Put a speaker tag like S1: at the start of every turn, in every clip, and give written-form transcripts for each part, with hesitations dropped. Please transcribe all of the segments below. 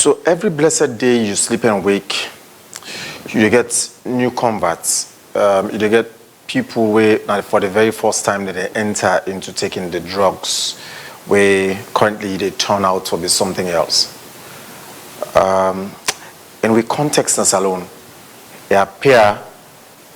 S1: So every blessed day you sleep and wake, you get new converts. You get people where for the very first time that they enter into taking the drugs, where currently they turn out to be something else. And with context alone, they appear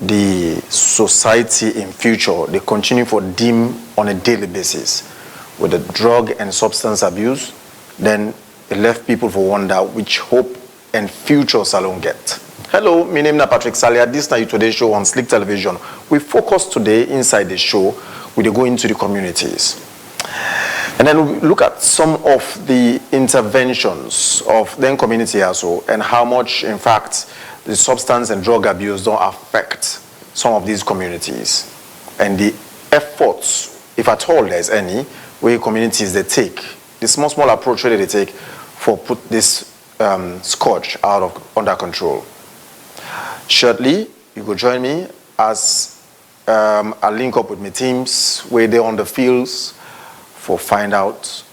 S1: the society in future, they continue for dim on a daily basis with the drug and substance abuse, then it left people for wonder which hope and future Salone get. Hello, my name is Patrick Salia. This is Today's show on Slick Television. We focus today inside the show, we go into the communities. And then we look at some of the interventions of the community also and how much, in fact, the substance and drug abuse don't affect some of these communities. And the efforts, if at all there's any, where communities they take, the small approach that they take for put this scourge under control. Shortly, you could join me as I link up with my teams where they're on the fields for find out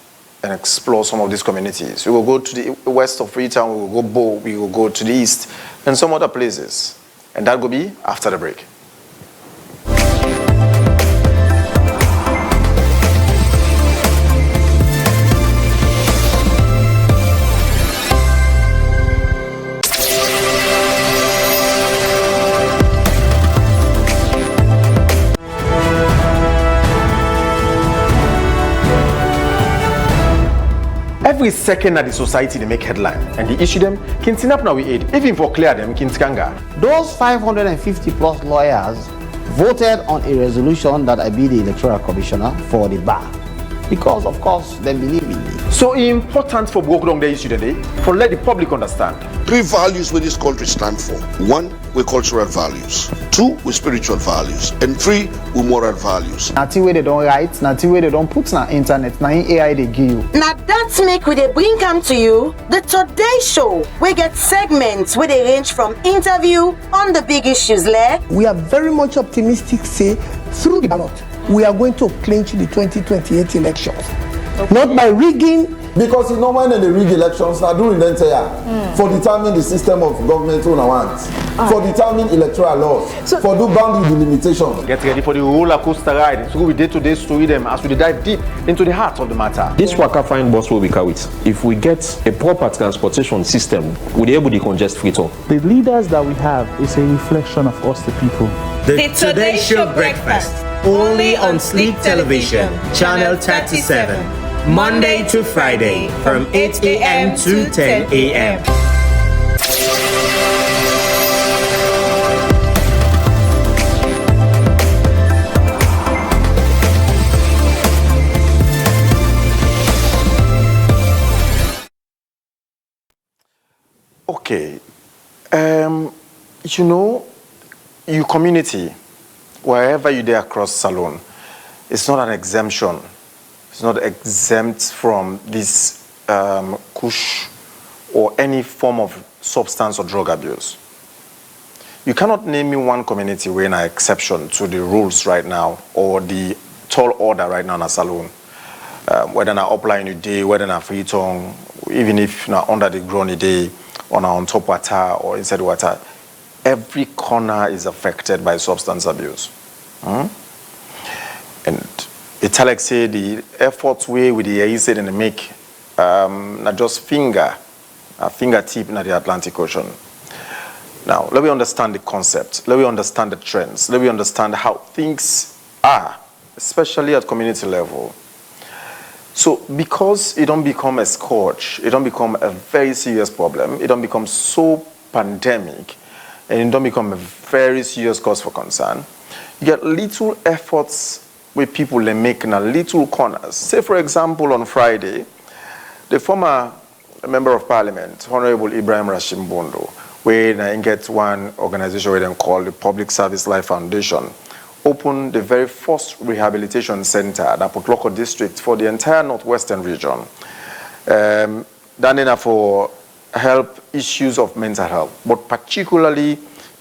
S1: and explore some of these communities. We will go to the west of Freetown, we will go Bo, we will go to the east, and some other places. And that will be after the break. Every second that the society they make headline and they issue them, Kintinap now we aid, even for clear them, Kintikanga.
S2: Those 550 plus lawyers voted on a resolution that I be the electoral commissioner for the bar. Because of course they believe in me.
S1: So important for work along the issue today, for let the public understand.
S3: 3 values where this country stand for. 1, with cultural values. 2, with spiritual values. And 3, with moral values.
S4: Nothing where they don't write, nothing where they don't put on the internet, nothing AI they give you.
S5: Now that's make we they bring come to you the Today Show. We get segments where they range from interview on the big issues there.
S6: We are very much optimistic, say, through the ballot, we are going to clinch the 2028 elections. Okay. Not by rigging.
S7: Because you know when they rig elections, now during the entire for determine the system of government on want, for determine electoral laws, so, for do boundary delimitation.
S1: Get ready for the roller coaster ride. So we day-to-day story them as we dive deep into the heart of the matter.
S8: This Waka Fine bus will be carried. If we get a proper transportation system, we'll be able to congest Freetown.
S9: The leaders that we have is a reflection of us, the people.
S10: The Today Show Breakfast, only on Slick Television, Channel 37. Monday to Friday from 8 a.m. to 10 a.m.
S1: Okay, you know, your community, wherever you there across Salone, it's not an exemption. It's not exempt from this kush or any form of substance or drug abuse. You cannot name me one community where an exception to the rules right now or the tall order right now in a Salone. Whether na upline a day, whether na Freetown, even if na under the ground a day, or na on top water or inside water, every corner is affected by substance abuse. And it's like say the efforts way with the AE said and they make not just fingertip in the Atlantic Ocean. Now, let me understand the concept. Let me understand the trends. Let me understand how things are, especially at community level. So, because it don't become a scourge, it don't become a very serious problem, it don't become so pandemic, and it don't become a very serious cause for concern, you get little efforts where people they make in a little corners. Say, for example, on Friday, the former member of parliament, Honorable Ibrahim Rashim Bondo, where they get one organization where they call the Public Service Life Foundation, opened the very first rehabilitation center at Potloko district for the entire northwestern region. Done for help issues of mental health, but particularly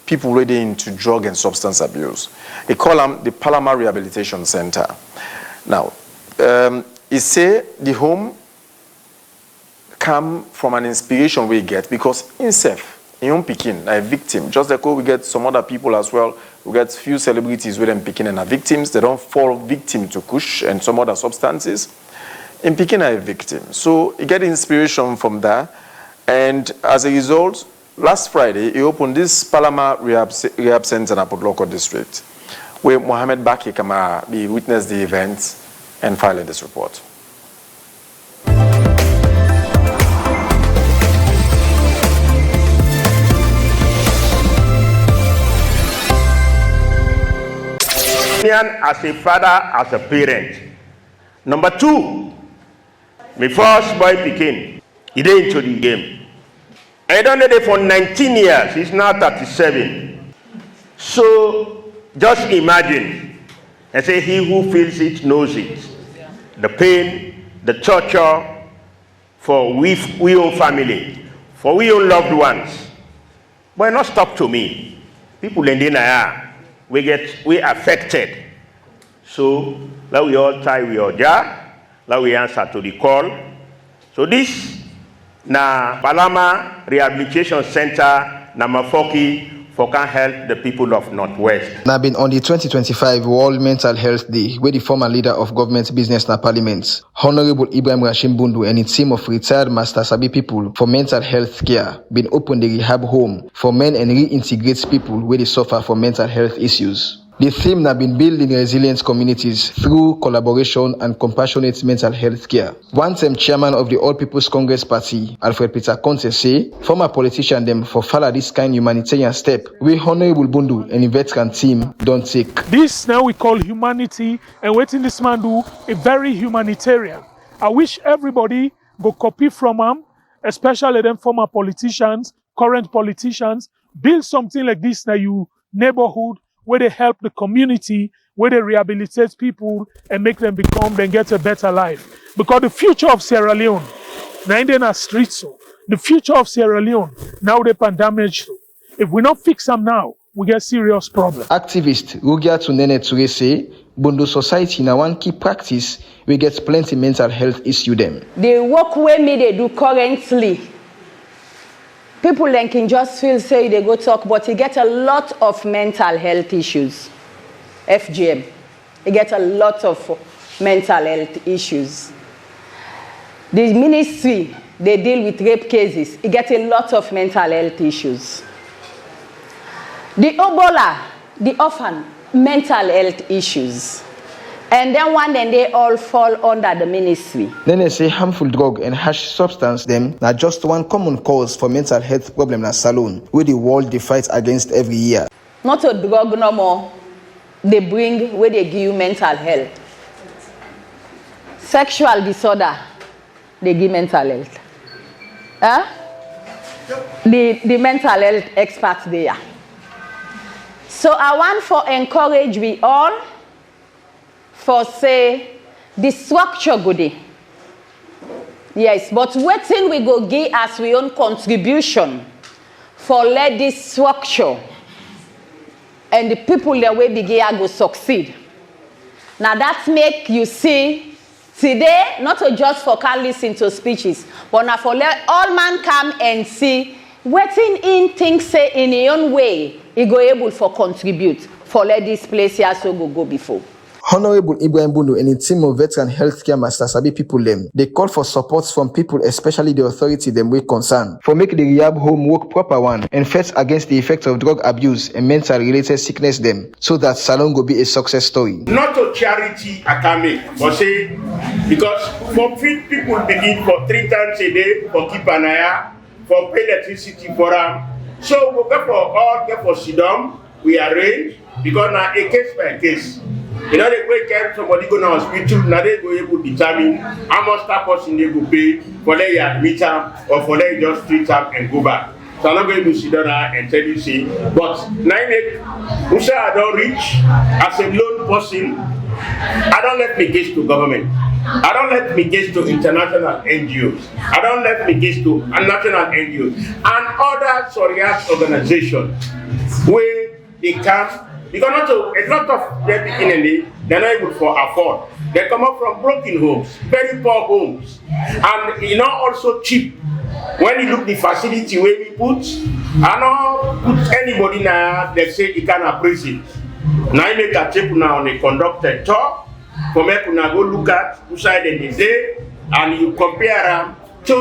S1: people ready into drug and substance abuse. They call them the Palama Rehabilitation Center. Now, it say the home come from an inspiration we get because himself, young Pekin, a victim, just like we get some other people as well. We get few celebrities with them Pekin and are victims. They don't fall victim to kush and some other substances. In Pekin are a victim. So you get inspiration from that. And as a result, last Friday, he opened this Palama Rehab Center in Apotloco District, where Mohamed Baki Kamara witnessed the events and filed this report.
S11: As a father, as a parent. Number two, my first boy Pekin, he did into the game. I done it for 19 years, he's now 37. So just imagine, and say he who feels it knows it. The pain, the torture for we own family, for we own loved ones. But not stop to me. People in Dinaya, we affected. So let we all tie we all jar, let we answer to the call. So this na Palama Rehabilitation Center na Mafoki for can help the people of Northwest.
S12: Now been on the 2025 World Mental Health Day, where the former leader of government business na Parliament, Honorable Ibrahim Rashim Bundu and a team of retired Master Sabi people for mental health care been opened the rehab home for men and reintegrate people where they suffer from mental health issues. The theme has been building resilient communities through collaboration and compassionate mental health care. One-time chairman of the All People's Congress Party, Alfred Peter Conte, say former politician them for follow this kind humanitarian step where Honorable Bundu and the veteran team don't take.
S9: This now we call humanity, and waiting this man do a very humanitarian. I wish everybody go copy from him, especially them former politicians, current politicians, build something like this now you neighborhood, where they help the community, where they rehabilitate people and make them get a better life. Because the future of Sierra Leone, now in the streets, so the future of Sierra Leone, now they can damage. So if we not fix them now, we get serious problems.
S12: Activist Rugia Tunene Ture say, Bundu society now one key practice, we get plenty mental health issue them.
S13: The work where me they do currently, people then can just feel say they go talk, but you get a lot of mental health issues. FGM, you get a lot of mental health issues. The ministry, they deal with rape cases. You get a lot of mental health issues. The Ebola, the orphan, mental health issues. And then they all fall under the ministry.
S12: Then they say harmful drug and harsh substance them are just one common cause for mental health problem na Salone, where the world they fight against every year.
S13: Not a drug no more. They bring where they give you mental health. Sexual disorder, they give mental health. Huh? The mental health experts there. So I want for encourage we all for say the structure goodie. Yes, but waiting we go give as we own contribution for let this structure and the people that way begin go succeed. Now that make you see today, not just for can listen to speeches, but now for let all man come and see waiting in things say in your own way, he go able for contribute for let this place here so go before.
S12: Honorable Ibrahim Bundu and a team of veteran healthcare Master Sabi people them, they call for support from people, especially the authority them with concern, for make the rehab home work proper one and fight against the effects of drug abuse and mental related sickness them, so that Salone will be a success story.
S11: Not a charity I can make, but say because for feed people begin for 3 times a day for keep an eye, for pay electricity for them. So we go for all, get for Sidom, we arrange because now a case by case. You know, they go get somebody go to hospital, now they go able to determine how much that person they go pay for let you admit them or for let you just treat them and go back. So I'm not going to sit down and tell you, say, but 9-8, who say I don't reach as a lone person, I don't let me get to government. I don't let me get to international NGOs. I don't let me get to national NGOs and other Sorias organizations where they come Because a lot of them beginning, they're not able to afford. They come up from broken homes, very poor homes, and also cheap. When you look the facility where we put, I don't put anybody now. They say you can appraise it. Now you make a trip now on a conducted tour. Come here, go look at who side they say, and you compare them to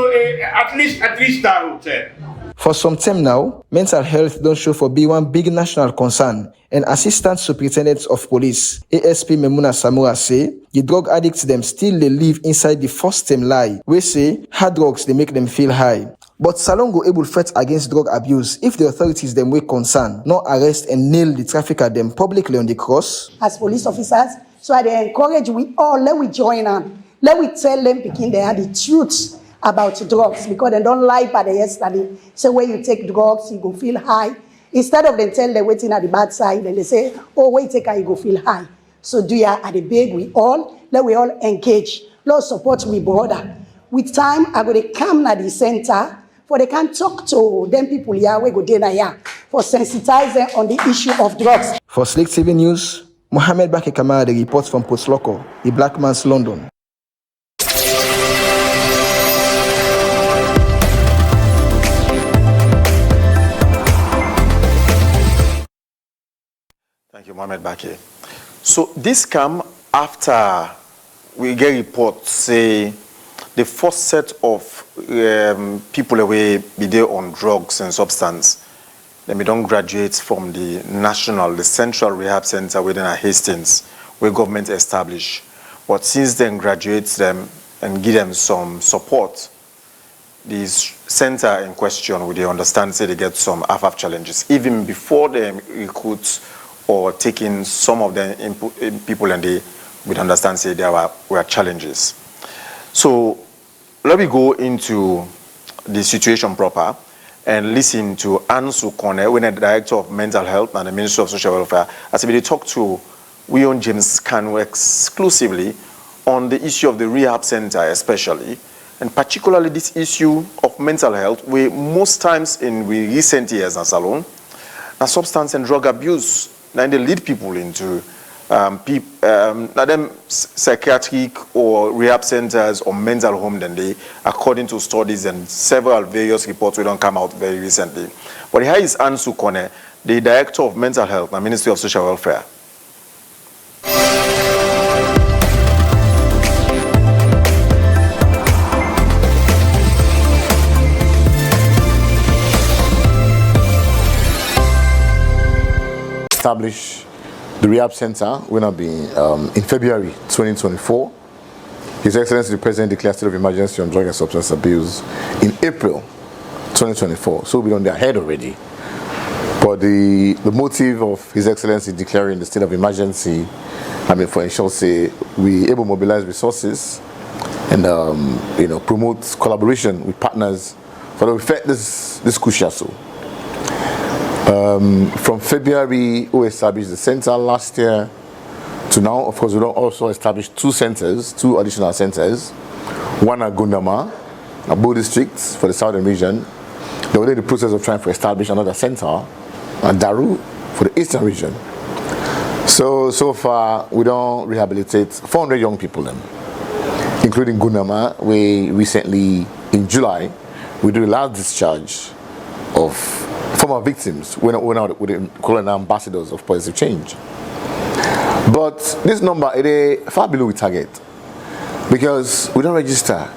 S11: at least that hotel.
S12: For some time now, mental health don't show for be one big national concern, and Assistant Superintendent of Police, ASP Memuna Samura, say the drug addicts them still they live inside the first term lie. We say hard drugs they make them feel high. But Salon go able fight against drug abuse if the authorities them were concerned, not arrest and nail the trafficker them publicly on the cross.
S14: As police officers, so I encourage we all, let we join on. Let we tell them begin they are the truth about drugs, because they don't lie by the yesterday. So when you take drugs, you go feel high. Instead of them tell them waiting at the bad side, and they say, oh, wait, take her, you go feel high. So do ya at the beg we all, let we all engage. Lord support we brother. With time, I go to come at the center, for they can talk to them people here, we go dinner here, for sensitize them on the issue of drugs.
S12: For Slick TV News, Mohammed Baki Kamara, the reports from Port Loco, the Black Man's London.
S1: Thank you, Mohammed Baki. So this come after we get reports say the first set of people away be there on drugs and substance. Then we don't graduate from the Central Rehab Center within Hastings, where government established. But since then graduates them and give them some support, this center in question, we they understand say they get some AFAF challenges. Even before they recruit or taking some of the people and they would understand say there were challenges. So let me go into the situation proper and listen to Ansu Kone, when the Director of Mental Health and the Ministry of Social Welfare, as we talk to Wion James Kanu exclusively on the issue of the rehab center especially, and particularly this issue of mental health, where most times in recent years as alone, substance and drug abuse, now they lead people into psychiatric or rehab centers or mental home than they, according to studies and several various reports we don't come out very recently. But here is Ansu Kone, the Director of Mental Health and Ministry of Social Welfare.
S15: Establish the rehab center will not be in February 2024. His Excellency the President declared state of emergency on drug and substance abuse in April 2024. So we're on their head already. But the motive of His Excellency declaring the state of emergency, for ensure say we able to mobilize resources and promote collaboration with partners for the effect this crucial. From February, we established the center last year to now. Of course, we also established two additional centers. One at Gundama, Abo District for the southern region. They were in the process of trying to establish another center at Daru for the eastern region. So far, we don't rehabilitate 400 young people, including Gundama. We recently, in July, we do the last discharge of former victims. We're not calling them ambassadors of positive change. But this number is far below we target, because we don't register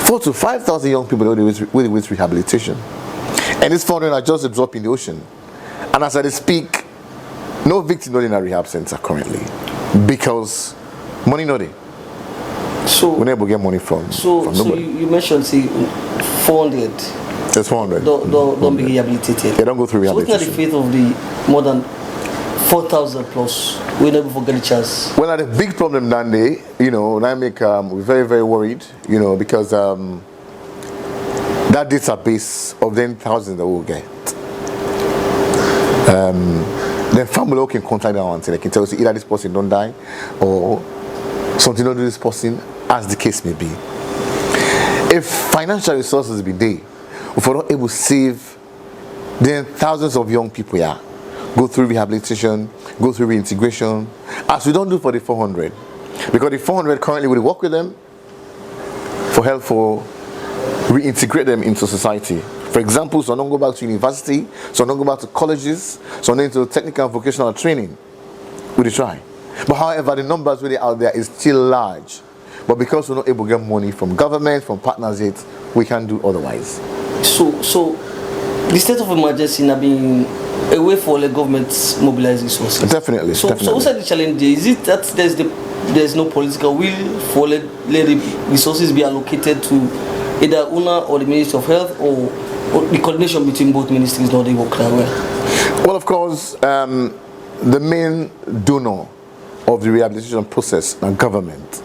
S15: 4,000 to 5,000 young people with rehabilitation, and this 400 are just a drop in the ocean. And as I speak, no victim not in a rehab center currently, because money not there. So we never get money from nobody.
S16: So you mentioned 400.
S15: That's 400.
S16: Don't be rehabilitated.
S15: They don't go through rehabilitation.
S16: So what's the fate of the more than 4,000 plus? We never forget the chance.
S15: Well, the big problem that day, we're very, very worried, because that database of then thousands that we'll get. Then family can contact them and say, they can tell us either this person don't die or something don't do this person, as the case may be. If financial resources be there, if we're not able to save then thousands of young people here go through rehabilitation, go through reintegration, as we don't do for the 400. Because the 400 currently we work with them for help for reintegrate them into society. For example, some don't go back to university, some don't go back to colleges, some don't into technical and vocational training. We try. But however, the numbers really out there is still large. But because we're not able to get money from government, from partners yet, we can't do otherwise.
S16: So the state of emergency now being a way for the government to mobilize resources.
S15: Definitely.
S16: So what's the challenge there? Is it that there's no political will for let the resources be allocated to either UNA or the Ministry of Health, or the coordination between both ministries not they work that well?
S15: Well, of course, the main donor of the rehabilitation process and government,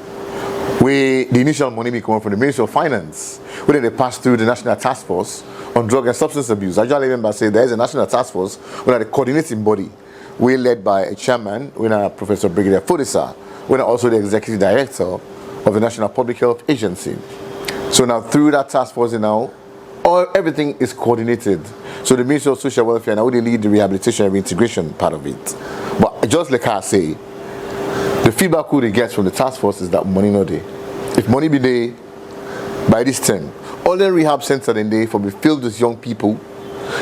S15: the initial money may come from the Ministry of Finance, where they pass through the National Task Force on Drug and Substance Abuse. I just remember saying there is a National Task Force, where the coordinating body, we're led by a chairman, we're Professor Brigadier Fodisa, we're also the executive director of the National Public Health Agency. So now through that task force now, everything is coordinated. So the Ministry of Social Welfare now they lead the rehabilitation and reintegration part of it. But just like I say, the feedback we get from the task force is that money not there. If money be there by this time, all the rehab centers in there for be filled with young people,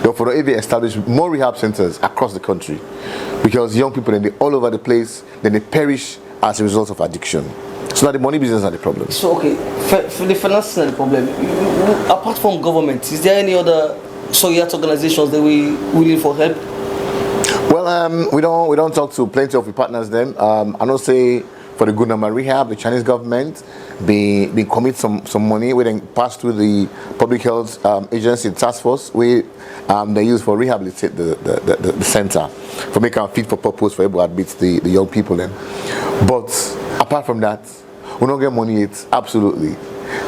S15: therefore they establish more rehab centers across the country, because young people they all over the place, then they perish as a result of addiction. So now the money business are the problem.
S16: So okay, for the finance are the problem. Apart from government, is there any other organizations that we willing for help?
S15: Well, we don't talk to plenty of partners them. I don't say for the Gundama Rehab, the Chinese government they commit some money. We then pass through the public health agency task force. They use for rehabilitate the center for making a fit for purpose for able to admit the young people then. But apart from that, we don't get money yet, absolutely.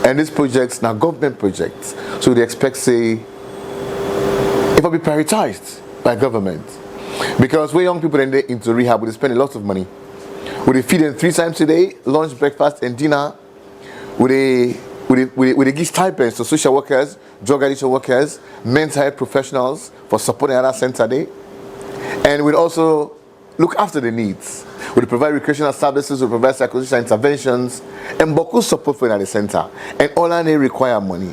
S15: And these projects now government projects, so they expect say it will be prioritized by government. Because we young people into rehab, we spend a lot of money. We feed them 3 times a day, lunch, breakfast, and dinner. We give stipends to social workers, drug addiction workers, mental health professionals for supporting other center day. And we also look after the needs. We provide recreational services, we provide psychosocial interventions, and Boku support for the center. And all that they require money.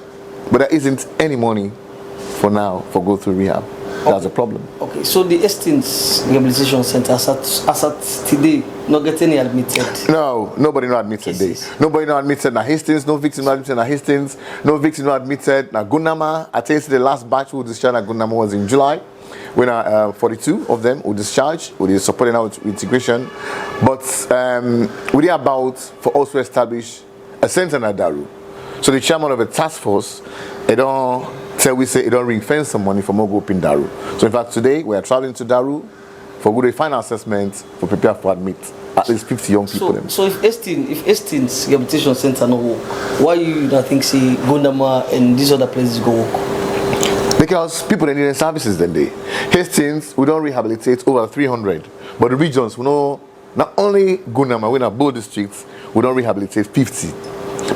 S15: But there isn't any money for now for go through rehab. That's a problem.
S16: Okay, so the Hastings Rehabilitation Center as at today not getting any admitted?
S15: No, nobody not admitted today. Nobody not admitted na Hastings, no victim not admitted na Hastings, no victim not admitted na Gundama. I tell you the last batch who discharged at Gundama was in July. When 42 of them were discharged, we supporting our integration. But we are about for also establish a center in Daru. So the chairman of the task force, they don't ring fence some money for more group in Daru. So in fact today we are traveling to Daru for good final assessment for prepare for admit at least 50 young people.
S16: So if Hastings Rehabilitation Center no work, why you don't think say Gundama and these other places go work?
S15: Because people they need services then they. Hastings we don't rehabilitate over 300, but the regions we know not only Gundama, we in both districts we don't rehabilitate 50.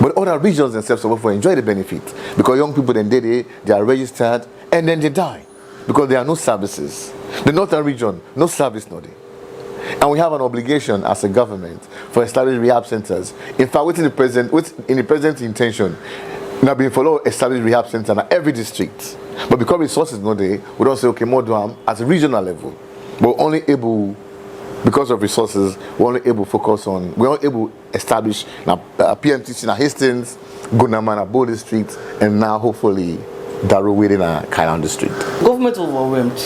S15: But other regions themselves will enjoy the benefit because young people then they are registered and then they die because there are no services. The northern region, no service no day. And we have an obligation as a government for establishing rehab centers. In fact, in the present intention, now being follow establish rehab center in every district. But because resources no day, we don't say okay more do at a regional level. But we're only able, because of resources, we're only able to focus on, we're only able to establish now PMTC in Hastings, Gundama in Bow District, and now hopefully Daru within Kailan District.
S16: Government overwhelmed.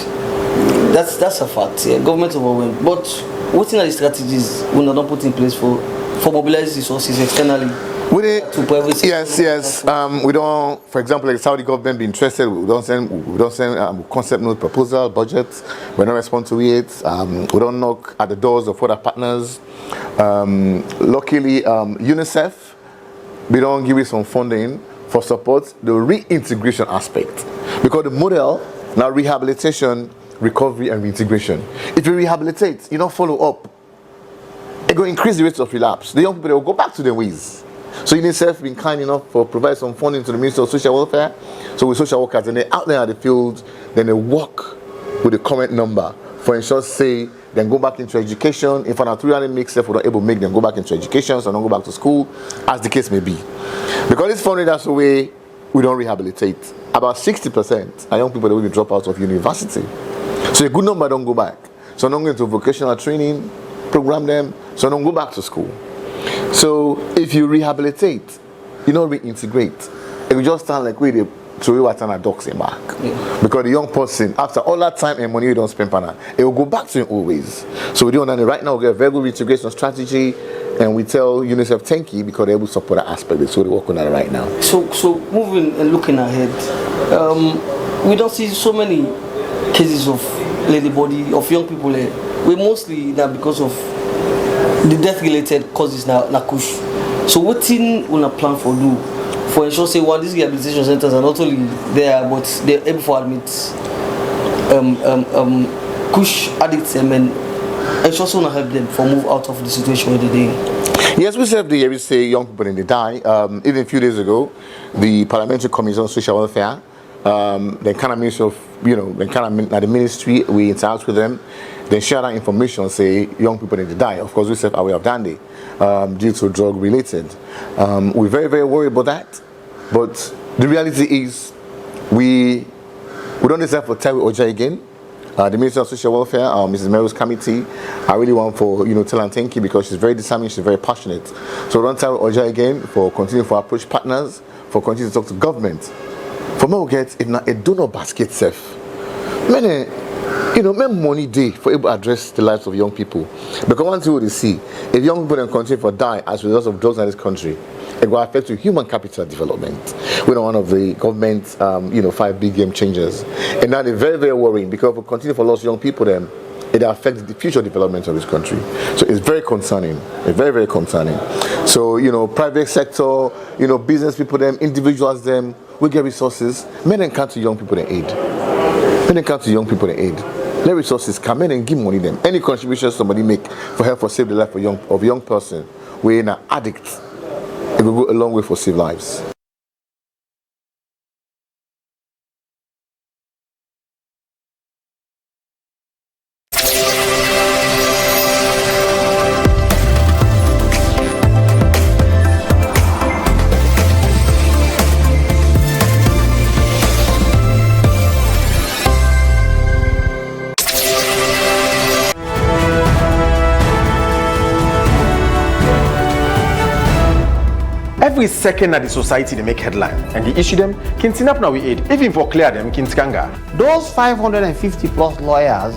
S16: That's a fact. Yeah, government overwhelmed. But what are the strategies we don't put in place for mobilizing resources externally? To private sector?
S15: Yes. We don't, for example, like Saudi government be interested. We don't send concept note, proposal, budgets. We don't respond to it. We don't knock at the doors of other partners. Luckily, UNICEF, we don't give it some funding for support the reintegration aspect, because the model now rehabilitation, recovery, and reintegration. If you rehabilitate, you don't follow up, it will increase the rates of relapse. The young people they will go back to their ways. So UNICEF been kind enough for provide some funding to the Ministry of Social Welfare. So with social workers and they're out there at the field, then they work with the current number for ensure say then go back into education. If an actually makes self, we're not able to make them go back into education, so don't go back to school, as the case may be. Because it's funny, that's the way we don't rehabilitate. About 60% are young people that will drop out of university. So a good number don't go back. So don't go into vocational training, program them, so don't go back to school. So if you rehabilitate, you don't reintegrate. It will just sound like we throw you at an dogs in back. Because the young person, after all that time and money you don't spend on it will go back to him always. So we do understand right now we get a very good reintegration strategy, and we tell UNICEF thank you because they will support that aspect. So they're working on it right now.
S16: So moving and looking ahead, we don't see so many cases of lady body of young people. We mostly that because of the death-related causes now kush. So what thing will not plan for do? For ensure say these rehabilitation centers are not only there but they're able to admit kush addicts and ensure so help them for move out of the situation where they're in.
S15: Yes, we said we say young people in the die. Even a few days ago, the Parliamentary Commission on Social Welfare, the kind of ministry of the ministry, we interact with them. They share that information, say young people in the die. Of course, we said aware of Dandy due to drug related. We're very, very worried about that. But the reality is, we don't deserve for Terry Oja again. The Minister of Social Welfare, Mrs. Merrill's committee, I really want for tell her thank you because she's very disarming, she's very passionate. So don't tell Oja again for continuing to approach partners, for continuing to talk to government. For me, we get if not a donor basket safe. Many money day for able to address the lives of young people. Because one thing we see, if young people don't continue to die as a result of drugs in this country, it will affect human capital development. We're one of the government's 5 big game changers. And that is very, very worrying because if we continue to lose young people, then it affects the future development of this country. So it's very concerning. It's very, very concerning. So, private sector, business people, them, individuals, them, we get resources. Men and come to young people in aid. Men and come to young people in aid. Let resources come in and give money them. Any contribution somebody make for help or save the life of a young person, we're in an addict. It will go a long way for save lives.
S1: Every second that the society they make headline and they issue them, can up now we aid. Even for clear them, can skanga.
S2: Those 550 plus lawyers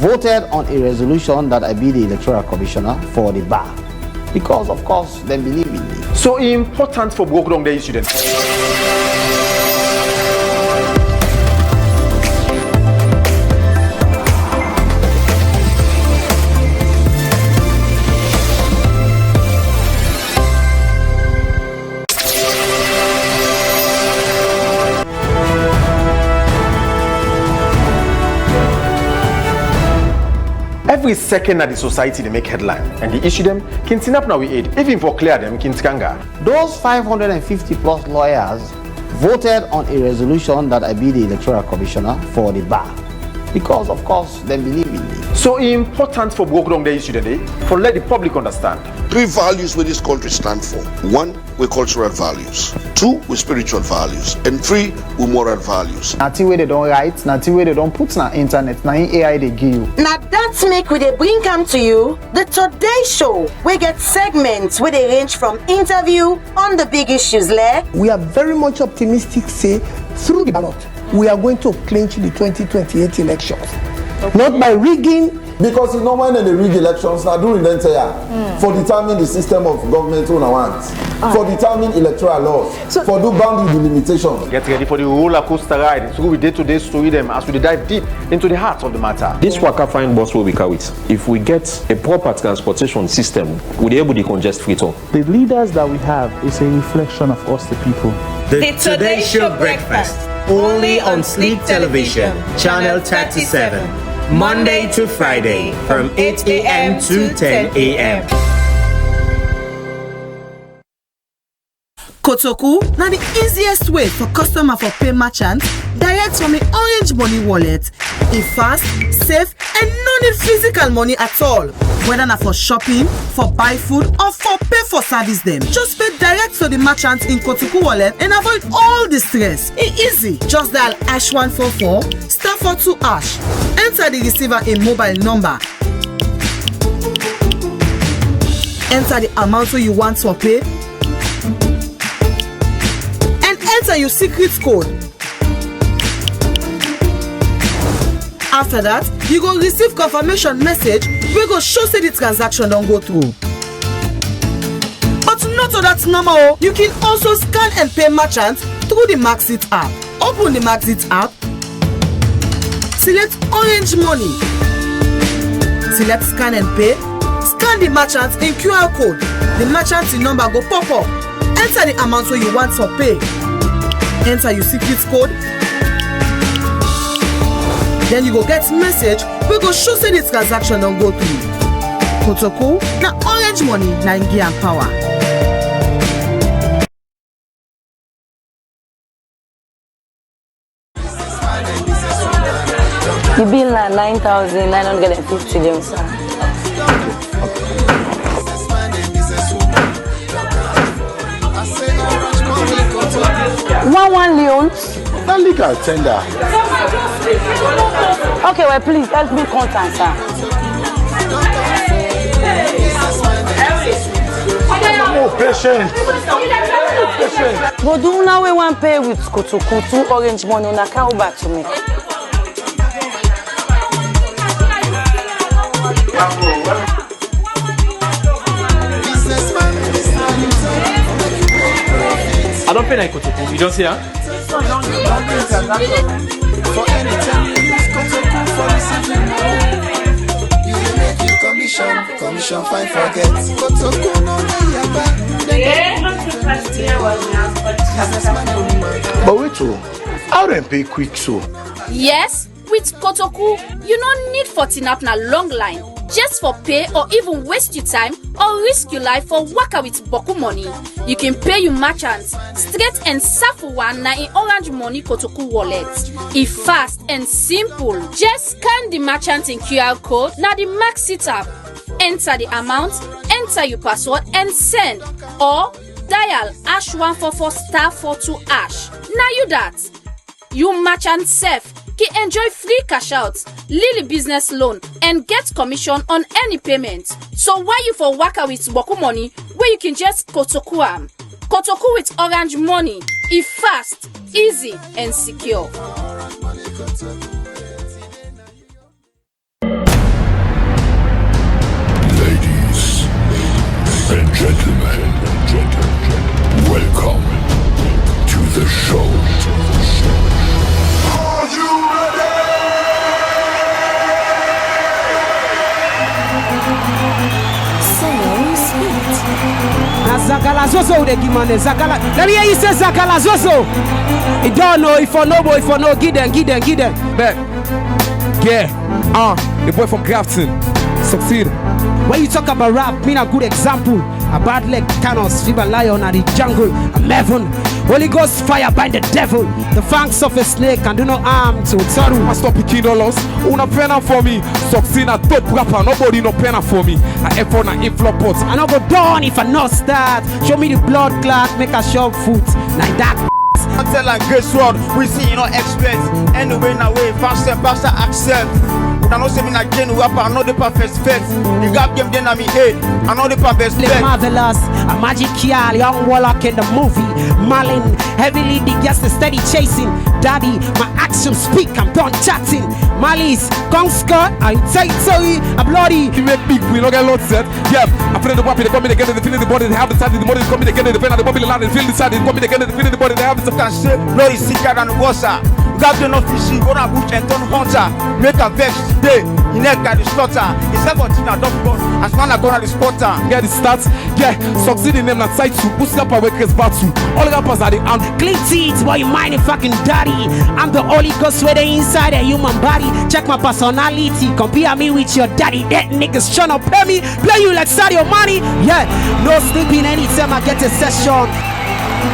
S2: voted on a resolution that I be the electoral commissioner for the bar. Because of course they believe in me.
S1: So important for broke down the issue then. Every second that the society they make headline and they issue them, can up now we aid. Even for clear them, can skanga.
S2: Those 550 plus lawyers voted on a resolution that I be the electoral commissioner for the bar. Because of course they believe in me.
S1: So important for broke down the issue today, for let the public understand.
S3: 3 values where this country stand for. 1, with cultural values. 2, with spiritual values. And 3, with moral values.
S4: Nothing where they don't write, nothing where they don't put on the internet, nothing AI they give you.
S5: Now that's make we they bring come to you the Today Show. We get segments where they range from interview on the big issues like.
S6: We are very much optimistic, say, through the ballot, we are going to clinch the 2028 elections. Okay. Not by rigging.
S7: Because you know when they rig elections now during the entire for determine the system of government on want, for determine electoral laws, so for do boundary delimitation.
S1: Get ready for the roller coaster ride. So we day-to-day story them as we dive deep into the heart of the matter.
S8: This Waka Fine bus will be carried. If we get a proper transportation system, we'll be able to congest Freetown.
S4: The leaders that we have is a reflection of us, the people.
S10: The Today Show Breakfast, only on Sleek Television, Channel 37. Monday to Friday from 8 a.m. to 10 a.m.
S17: Kotoku, now the easiest way for customer for pay merchant direct from the Orange Money wallet. E fast, safe, and no need physical money at all. Whether na for shopping, for buy food, or for pay for service them. Just pay direct to the merchant in Kotoku wallet and avoid all the stress. It's easy. Just dial #144 *42#. Enter the receiver a mobile number. Enter the amount you want to pay. Enter your secret code. After that, you go receive confirmation message wey go show say the transaction don go through. But not all that normal. You can also scan and pay merchants through the Maxit app. Open the Maxit app. Select Orange Money. Select Scan and Pay. Scan the merchant in QR code. The merchant number go pop up. Enter the amount wey you want to pay. Enter your secret code. Then you go get message we go show say the transaction don't go through. Kotoku na Orange Money na Ingi and power.
S18: The bill na 9,950 them, sir. 1 Leons.
S7: That legal tender.
S18: Okay, well, please help me contact, sir.
S7: Oh, patient.
S18: But do now we want pay with Kotoku 2 Orange Money on account back to me.
S19: I don't pay like Kotoku. You don't see her?
S20: Commission fine forget. Kotoku no
S7: But wait, how do I pay quick so?
S21: Yes, with Kotoku, you don't need 14 up na long line. Just for pay or even waste your time or risk your life for waka with Boku money. You can pay your merchants straight and safu one na in Orange Money Kotoku wallet. It's fast and simple. Just scan the merchant in QR code na the Maxit app. Enter the amount, enter your password and send or dial #144 *42#. Now you that. You merchant safe can enjoy free cash outs, Lily business loan, and get commission on any payment. So why you for waka with Boku money where you can just Kotoku am? Kotoku with Orange Money. It's fast, easy, and secure.
S22: Ladies and gentlemen, welcome to the show. Are you ready?
S23: Zakala Zozo de Gimane Zakala. Let me hear you say Zakala Zozo. You don't know if I know, boy, if I know, give them.
S24: Bet. Yeah. The boy from Grafton. Succeed.
S23: When you talk about rap, me a good example. A bad leg, Thanos, Fever Lion, and the jungle. I'm heaven. Holy Ghost fire by the devil. The fangs of a snake and do no harm to Tsaru.
S24: I stop picking dollars. Una penna for me. Succeed a top rapper. Nobody no penna for me. I effort na inflow pots.
S23: I no go down if I not start. Show me the blood clot, make a shove foot. Like that.
S25: Tell and guess what? We see you know experts. Anyway, now way faster accept. I know something like Jane rapper, I know the perfect specs. The gap game then I me head, I know the perfect specs.
S23: Marvelous, a magic girl, young warlock in the movie. Marlin, heavily the guest is steady chasing. Daddy, my actions speak, I'm done chatting. Malice, Kong Scott, I take sorry, a bloody.
S24: You make big, we don't get lots set. Yeah, I feel the body, they come in again, they feel the body, they have the side, the body is coming again, they depend on the body, they feel the side, they come in again, they feel the body, they have the
S25: can say, blood is sicker than water. God do not fishing, go to bush and turn hunter. Make a vex today, in neck at the slaughter. It's 17 and dog gun, as man are gonna the spotter.
S24: Get the stats, yeah, succeed in them that side to boost up our workers battle. All rappers are the arm.
S23: Clean teeth, boy, you mind a fucking daddy. I'm the Holy Ghost where they inside a human body. Check my personality, compare me with your daddy. That niggas tryna play me, play you like Sadio Money. Yeah, no sleeping anytime I get a session.
S24: Hey,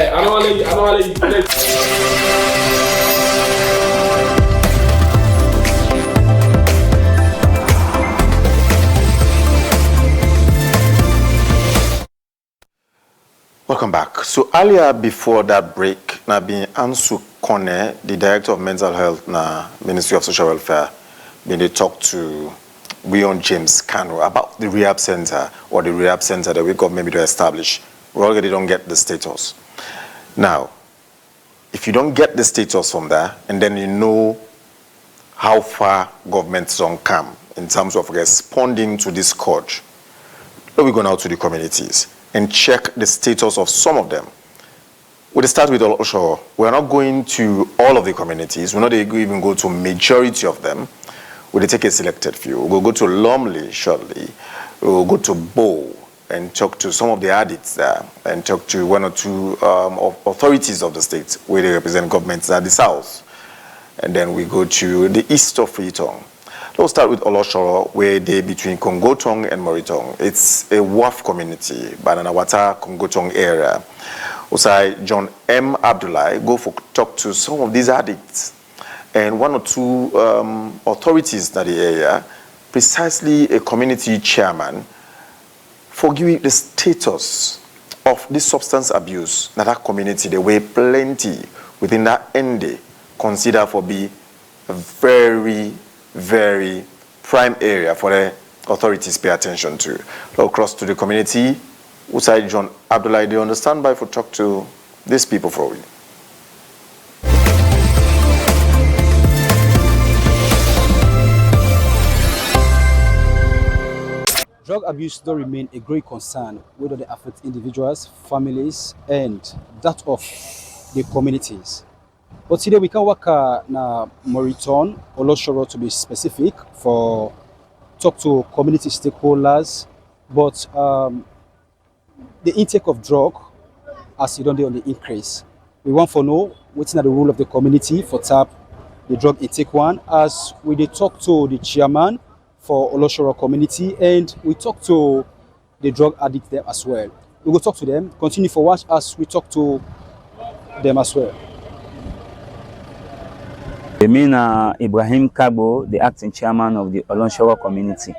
S24: I don't want to let you.
S1: Welcome back. So earlier before that break, Nabi Ansu Kone, the Director of Mental Health na Ministry of Social Welfare, they talked to William James Kano about the rehab center or the rehab center that we got maybe to establish. We already don't get the status. Now, if you don't get the status from there, and then you know how far governments don't come in terms of responding to this scourge, then we go now to the communities and check the status of some of them. We'll start with Olosho. We're not going to all of the communities. We're not even go to majority of them. We'll take a selected few. We'll go to Lumley shortly. We'll go to Bow and talk to some of the addicts there and talk to one or two authorities of the state where they represent governments at the south. And then we go to the east of Freetown. Let's start with Oloshoro, where they between Kongotong and Moritong. It's a WAF community, Bananawata, Kongotong area. Usai John M. Abdullah go for talk to some of these addicts and one or two authorities in the area, precisely a community chairman, for giving the status of this substance abuse that that community, there were plenty within that ND consider for be a very, very prime area for the authorities pay attention to. Across to the community, Usai John Abdullah, they understand by for talk to these people for we.
S9: Drug abuse does remain a great concern, whether they affect individuals, families, and that of the communities. But today we can work na Moritong, Oloshoro to be specific, for talk to community stakeholders. But the intake of drug, as you don't do on the increase, we want to know what's the role of the community for tap the drug intake one. As we did talk to the chairman for Oloshoro community, and we talk to the drug addicts there as well. We will talk to them, continue for watch as we talk to them as well.
S11: I mean, Ibrahim Kabo, the acting chairman of the Oloshoro community.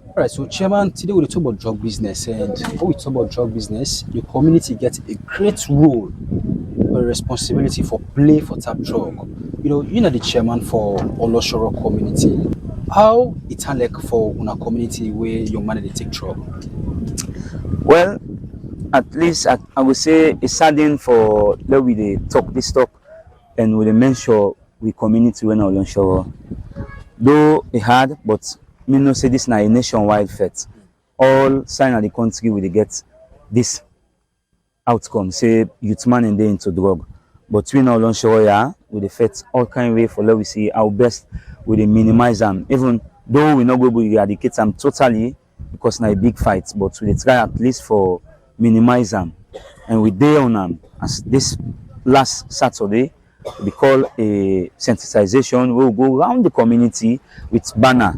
S9: All right, so chairman, today we'll talk about drug business, and when we talk about drug business, the community gets a great role, a responsibility for play for tap drug. You're the chairman for Oloshoro community. How it's like for una community where young man they take drug?
S11: Well, at least I would say it's saddening for let we they talk this talk and we mention we community when Oloshoro. Though it hard, but me no say this na a nationwide fet. All sign of the country will get this outcome. Say youth man and they into drug. But we know Oloshoro yeah, with the fet all kind of way for let we see our best. We minimize them, even though we not go to eradicate them totally because now a big fight, but we try at least for minimize them. And we day on them as this last Saturday we call a sensitization. We'll go around the community with banner.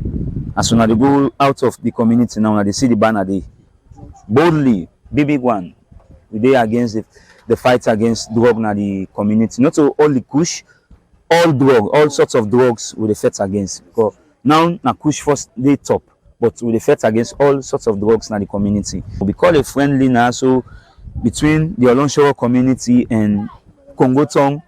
S11: As soon as they go out of the community now, they see the banner, they boldly, big one. We day against the fight against drug in the community. Not all the kush. All drug, all sorts of drugs will fight against. Because now na kush first they top, but we fight against all sorts of drugs in the community. We call it friendly now, so between the Oloshoro community and Kongotong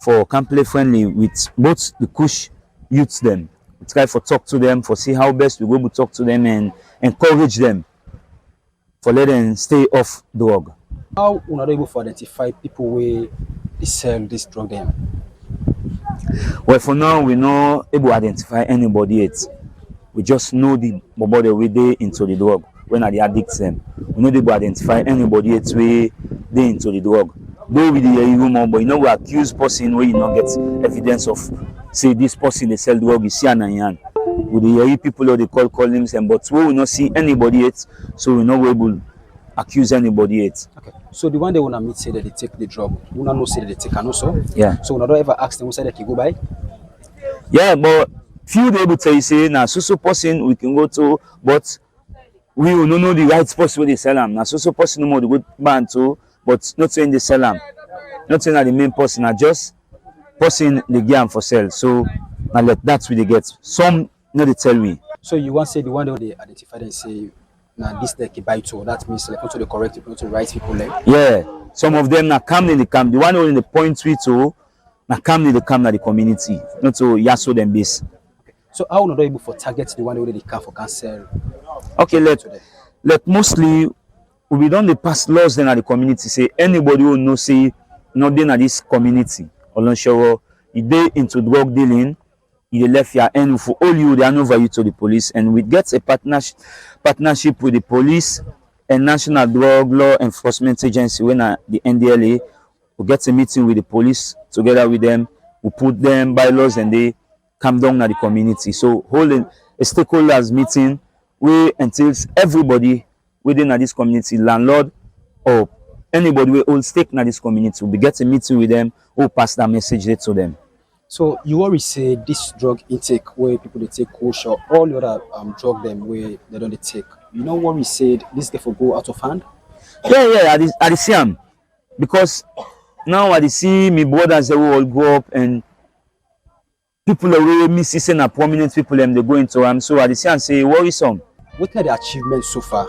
S11: for can play friendly with both the kush youths them. We try for talk to them, for see how best we go to talk to them and encourage them for let them stay off drug.
S9: How we are able to identify people where they sell this drug them?
S11: Well, for now, we're not able to identify anybody yet. We just know the body way they into the drug. When are the addicts them? We're not able to identify anybody yet way they into the drug. Though we the rumor, but we accuse person where you not get evidence of say this person they sell drug, you see an yan. With the people or they call them, but we will not see anybody yet, so we're not able to accuse anybody yet.
S9: Okay. So the one they wanna meet say that they take the drug, we not know say that they take and also.
S11: Yeah.
S9: So we don't ever ask them who say they can go by.
S11: Yeah, but few they able to tell you say now so person we can go to, but we will not know the right person where they sell them. Now so person no more the good band too, but not saying they sell them. Not saying that the main person are just person they get them for sale. So now like that's what they get. Some no they tell me.
S9: So you want to say the one that they identify and say now this they can buy to, that means like not to the correct people, not to the right people like.
S11: Yeah. Some of them now come in the camp. The one who in the point we to now come in the camp na the community, not to yaso them base.
S9: So how not able for target the one who they can for cancel?
S11: Okay, let mostly we don't the pass laws then at the community say anybody who know say not then at this community or not sure if they into drug dealing, you left your end for all you they hand over you to the police, and we get a partnership with the police and National Drug Law Enforcement Agency when the NDLA we get a meeting with the police together with them, we put them bylaws and they come down at the community. So holding a stakeholders meeting we entails everybody within this community, landlord or anybody who hold stake in this community. We get a meeting with them who pass that message to them.
S9: So you always say this drug intake where people they take kush or all the other drug them where they don't take. You know what we said this get for go out of hand?
S11: Yeah, I see them. Because now I see my brothers they will all grow up and people away me seeing a prominent people them they go into them. So I see and say worrisome.
S9: What are the achievements so far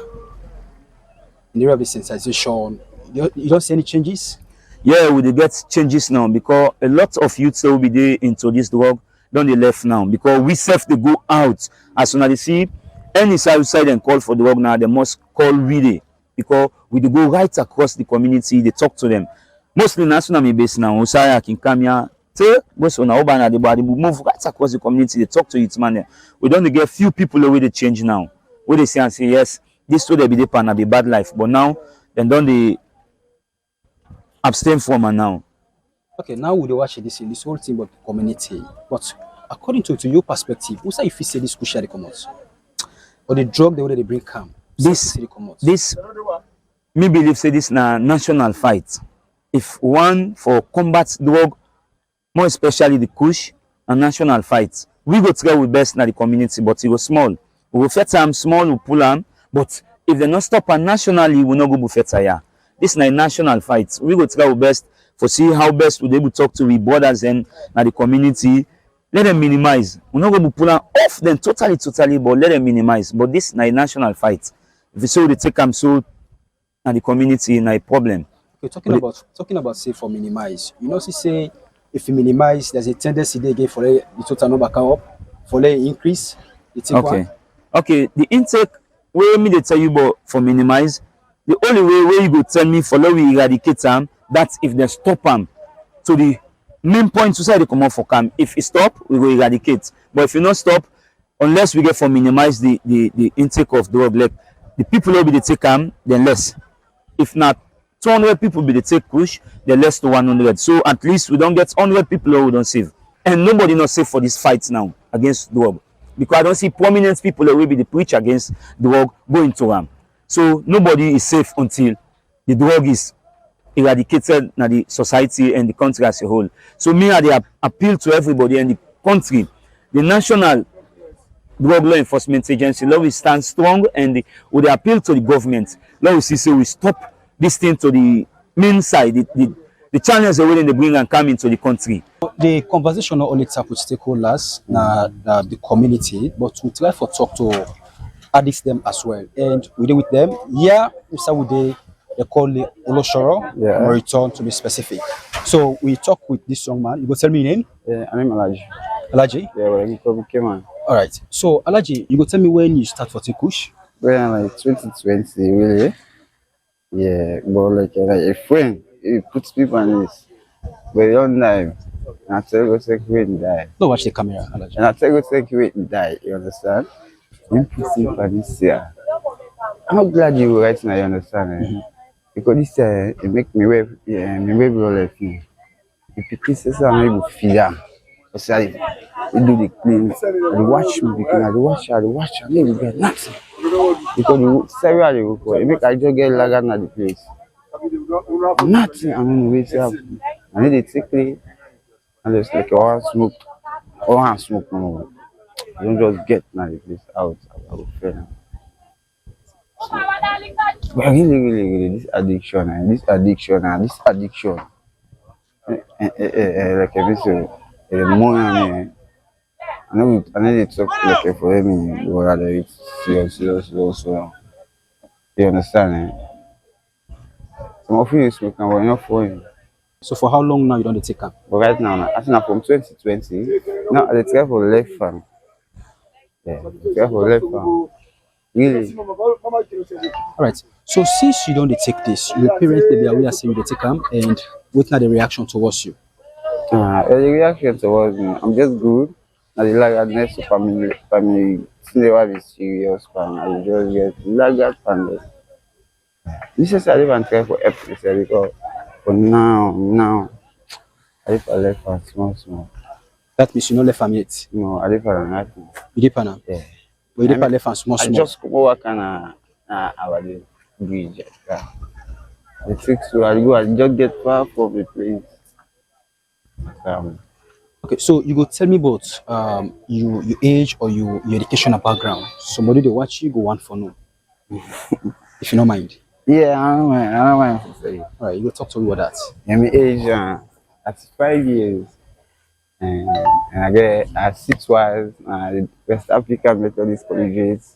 S9: in the area of the sensitization? You don't see any changes?
S11: Yeah, we get changes now because a lot of youths will be there into this drug, don't they left now because we self they go out as soon as they see any outside and call for drug now they must call really because we go right across the community, they talk to them. Mostly national base now, Osaya can come here. Move right across the community, they talk to youth man. We don't get few people away they change now. Where they say and say yes, this way they be the pan and be bad life, but now then don't they abstain from her now.
S9: Okay, now we watch this whole thing about the community. But according to your perspective, who say if you say this could share the commons? Or the drug they already bring come?
S11: This me believe say this na national fight. If one for combat drug, more especially the kush, a national fight. We go try with best na the community, but it was small. We will fet them small, we pull them, but if they not stop and nationally, we not go buffet yeah. This is a national fight. We go try our best for see how best we able to talk to the borders and the community. Let them minimize. We're not going to pull them off them totally, but let them minimize. But this is a national fight. If you say they take them so and the community in a problem.
S9: Okay, talking about say for minimize. You know, say if you minimize, there's a tendency they get for the total number come up, for the increase.
S11: Okay, the intake where me they tell you about for minimize. The only way where you go tell me for how we eradicate them, that's if they stop them. So the main point to say they come out for cam. If you stop, we will eradicate. But if you not stop, unless we get for minimize the intake of drug, like the people will be the take cam, then less. If not 200 people be the take push, then less to 100. So at least we don't get 100 people who don't save. And nobody not safe for this fight now against drug. Because I don't see prominent people who will be the preach against drug going to them. So nobody is safe until the drug is eradicated in the society and the country as a whole. So me I appeal to everybody in the country. The National Drug Law Enforcement Agency, we stand strong and we appeal to the government. We see so we stop this thing to the main side, the channels are willing to bring and come into the country.
S9: The conversation not only tap with stakeholders, the community, but we try to talk to addicts them as well. And we do with them. Yeah, we start with they call it Oloshoro, Moriton to be specific. So we talk with this young man. You go tell me your name?
S12: Yeah, I'm Alaji.
S9: Alaji?
S12: Yeah, well, I'm called Keman.
S9: All right. So Alaji, you go tell me when you start for Tikush?
S12: Well, like 2020, really. Yeah, but like a friend, he puts people on this. But you don't die. And I tell you to take weight and die.
S9: Don't watch the camera, Alaji.
S12: And I tell you to take weight and die, you understand? When people for this year, I'm glad you were right now, you understand? Mm-hmm. Because this year, it make me wave, me wave all of you. If you kiss us, I'm able to feed them. Sorry, we do the clean, the watch me, the watch, I need to get nothing. Because the several you go, it make I just get lagged at the place. Nothing. I mean, we have. I need to take it. And just like one smoke, one smoke no more. You don't just get now the place out. I will fail. But really, this addiction, like every so, the more I know to talk like for me, but rather it's serious. So you understand? Some of you smoke and we're not for you.
S9: So for how long now you don't take them?
S12: But right now, I think from 2020, now I try for left farm. Yeah, try for left farm. Really.
S9: Alright. So since you don't take this, your parents they be aware saying you take them, and what's not the reaction towards you?
S12: The reaction towards me, I'm just good. Now the laggardness of family, never be serious, man. I just get laggard family. This is I even try for everything because for now, I live for left farm small.
S9: That means you don't left farm yet?
S12: No, I live for nothing.
S9: You live for now?
S12: Yeah.
S9: But you live for left farm small.
S12: I just go work on our bridge. The 6 so I go and just get far from the place.
S9: Okay, so you go tell me about your age or your educational background. Somebody they watch you go one for no. If you don't mind.
S12: Yeah, I don't mind to say.
S9: Alright, you go talk to me about that.
S12: Yeah, my age at 5 years. And I sit twice the West African Methodist Colleges.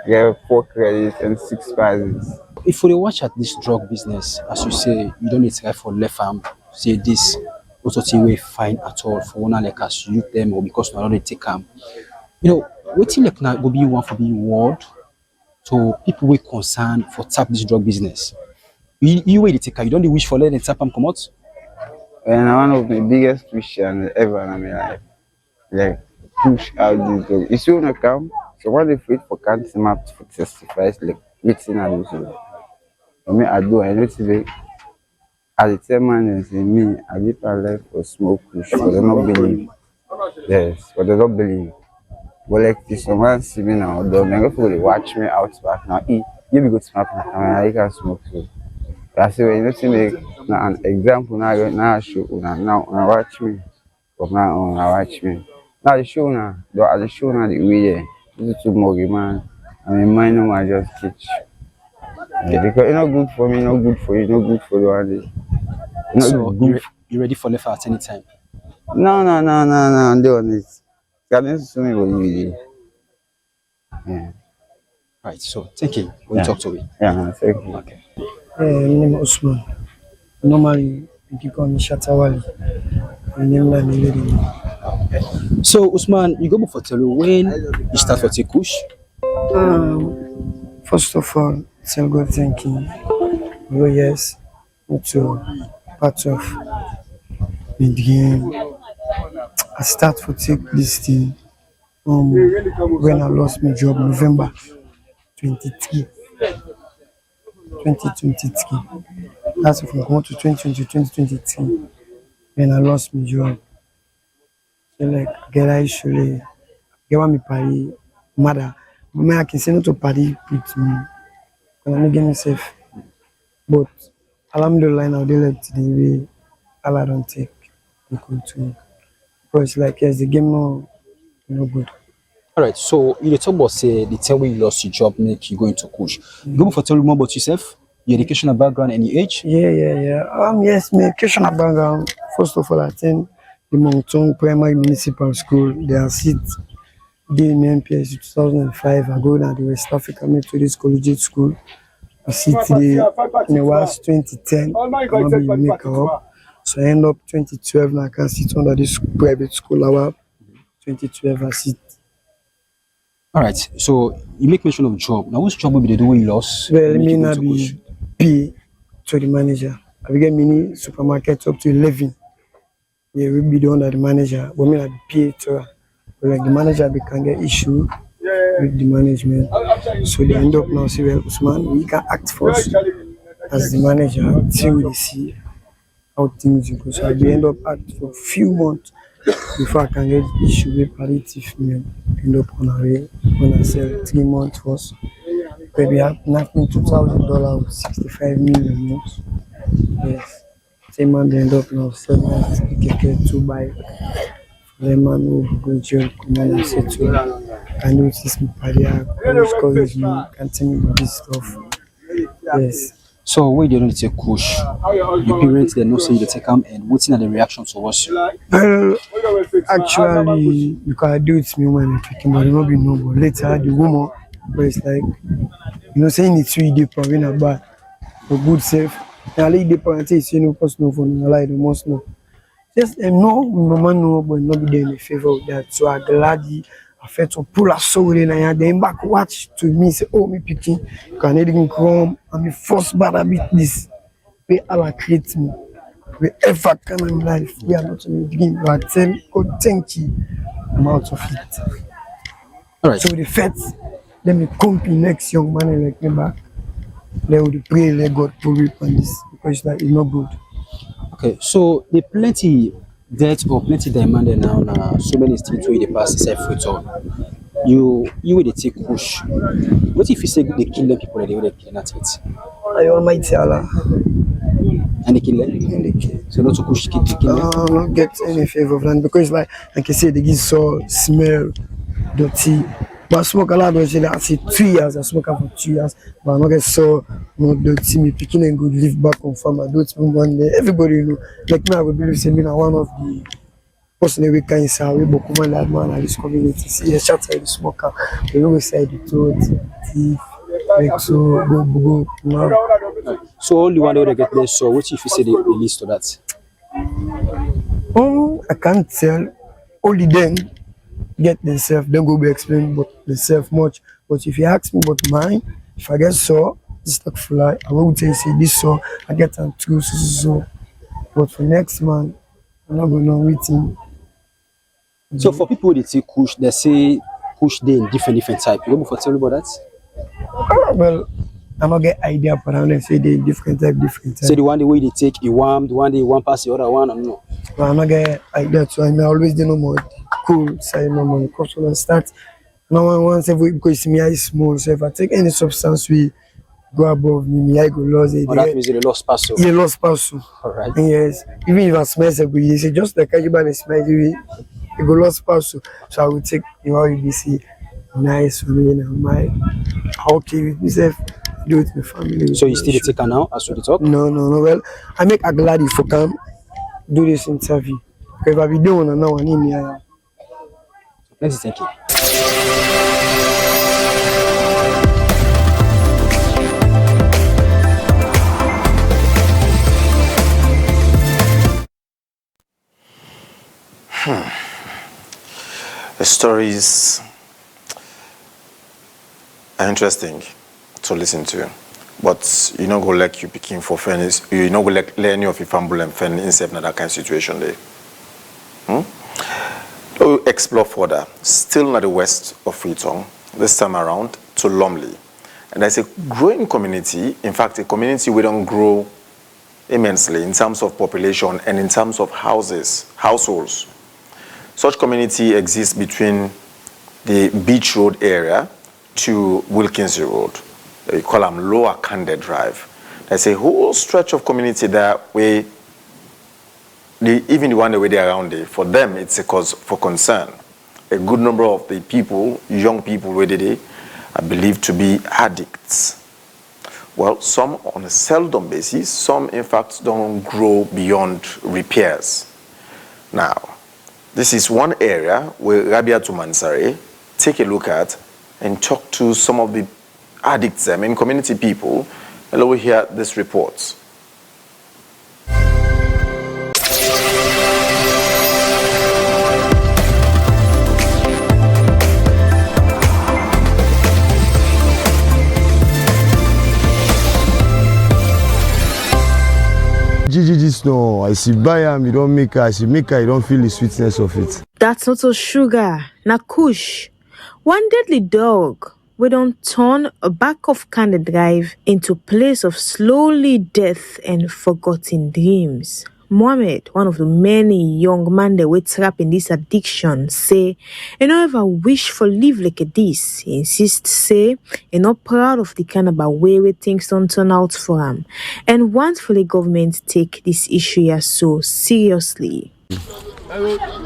S12: I get 4 credits and 6 prizes.
S9: If you watch at this drug business, as you say, you don't need to try for left arm, say this also thing we find at all for one like us youth them or because we don't take them. You know, waiting like now will be one for the word to people we concerned for tap this drug business. You wait to take you don't wish for letting tap and come out?
S12: And one of my biggest wishes ever in my life. Like push out this drug. It's still not come. So what if wait for cancer map for testifies like waiting at this drug. I mean I know today. I determine me, I live my life for smoke push, but they don't believe. Yes, but they don't believe. But like this someone see me now, they'll never fully watch me out back now. You be good to my camera, I can smoke too. I say when you see me now an example now show now watch me. But now watch me. Now the show now, the show now the way this is too muggy man. I mean mine no I just teach. Yeah, because it's not good for me, not good for you, not good for the one.
S9: So you ready for left at any time?
S12: No, I'm doing this. Yeah.
S9: Right, so thank you. We'll talk to me.
S12: Yeah, thank you.
S9: Okay.
S6: My name is Usman. Normally, people call me Shatawali. My name is
S9: So Usman, you go for Telu when you start for Tekush?
S6: First of all, tell God thank you. Oh yes, to part of the game. I start to take this thing when I lost my job November 2023. That's from going to 2020-2023 when I lost my job. So like get actually get me party mother. But I can say not to party with me. And I'm getting myself. But alhamdulillah now they let the way Allah don't take the control. Because like yes the game no good.
S9: Alright, so you talk about say the time when you lost your job make you go into coach. You go for tell me more about yourself, your educational background and your age?
S6: Yeah. Yes, my educational background. First of all I attend the Moncton Primary Municipal School. They are seat in MPS 2005. I go down the West Africa Methodist Collegiate School. I sit there in the was 2010. I'm be make up. So I end up 2012 now I can sit under this private school I have. 2012 I sit.
S9: Alright, so you make mention of job. Now which job will be the do when you lost?
S6: Well, I mean I be pay to the manager. I will get mini supermarket up to 11. Yeah, we be the under the manager. But me I be pay to her. But like the manager we can get issue with the management. So they end up now say well Usman, we can act first as the manager till we see how things go. So I end up act for a few months before I can get issue with palliative men. End up on a way when I sell 3 months first. Maybe I have nothing $2,000 with 65 million notes. Same man they end up now 7 months, keke 2 bike. The man who go jail, come and say to can you notice me paria, discourage me, can tell me about this stuff. Yes.
S9: So where they don't take push, your parents they know say they take them and what's in the reaction towards you?
S6: Well, actually, you can do it to me when I'm picking, but it will not be no. But later, the woman, but it's like, saying it's 3 days per win about for good safe. And I like the parents say, no person, no phone, I like the most no. Just no, mama no, but not be there in favor of that. So I'm glad I felt to pull a soul in and then back watch to me say, oh, me picking, can anything come? I'm the first bad habit this. We all create me. We ever come in life. We are not in the beginning, but tell God thank you. I'm out of it.
S9: All right.
S6: So the first, let me company next young man and like me back. They would pray, let God pull it on this because that is not good.
S9: Okay, so the plenty debt or plenty demand now, so many things where the past self return. You will take push. What if you say they kill them people and they will kill at it?
S6: I Almighty Allah.
S9: And they kill them? So not to push kill them?
S6: I don't get any favor of that because like I can say they get so smell, dirty. But I smoke a lot of shit. I say 2 years, I smoke for 2 years. But I'm not get so dirty. Me picking and good live back on farm. I do it one day. Everybody know. Like me, I would believe saying I'm one of the person we can say we book man like man at this community. See a shot side the smoker. We always say the throat, teeth, make so go now.
S9: So only one way they get there. So what if you say they list to that?
S6: I can't tell. Only then get themselves, don't go be explaining about themselves much. But if you ask me about mine, if I get so, just like fly, I will tell you say this so, I get them too so. But for next man, I'm not going to with him.
S9: So for people they say kush, they say kush they in different type. You want to tell me about that?
S6: Well, I'm not get idea, but I'm say they different type.
S9: So the one the way they take you warm, the one they one pass the other one, I don't know.
S6: But I'm not get idea, so I may always do no more cool side no more. Because when I start, now once every because me I small, so if I take any substance we go above me, I go lose it.
S9: Oh, that means they lost pass.
S6: Yeah, lost pass.
S9: All right.
S6: Yes, even if I smell it, you say just like everybody smell it, you go lost pass. So I will take you see nice for me and my okay with myself. Do it with my family.
S9: So you still take her now as we talk?
S6: No. Well, I make a glad if you come do this interview. Because if I be doing it now, I need me.
S9: Let's thank you.
S1: The stories are interesting to listen to, but you know go like you picking for fairness. You know go like any of your family and friend in that kind of situation there. We'll explore further. Still not the west of Freetown. This time around to Lumley, and there's a growing community. In fact, a community we don't grow immensely in terms of population and in terms of households. Such community exists between the Beach Road area to Wilkinson Road. We call them Lower Kande Drive. There's a whole stretch of community there where even the one the way they're around there, for them it's a cause for concern. A good number of the people, young people where they are believed to be addicts. Well, some on a seldom basis, some in fact don't grow beyond repairs. Now, this is one area where Rabiatu Mansare take a look at and talk to some of the addicts, community people, and let we hear this report.
S2: No, I see buy am, you don't make her, I see make her, you don't feel the sweetness of it.
S13: That's not so sugar, na kush. One deadly dog we don't turn a back of Kande Drive into place of slowly death and forgotten dreams. Mohammed, one of the many young men that were trapped in this addiction, say, "You don't ever wish for live like this." He insists, say, "You're not proud of the kind of way where things don't turn out for him," and wants for the government to take this issue here so seriously.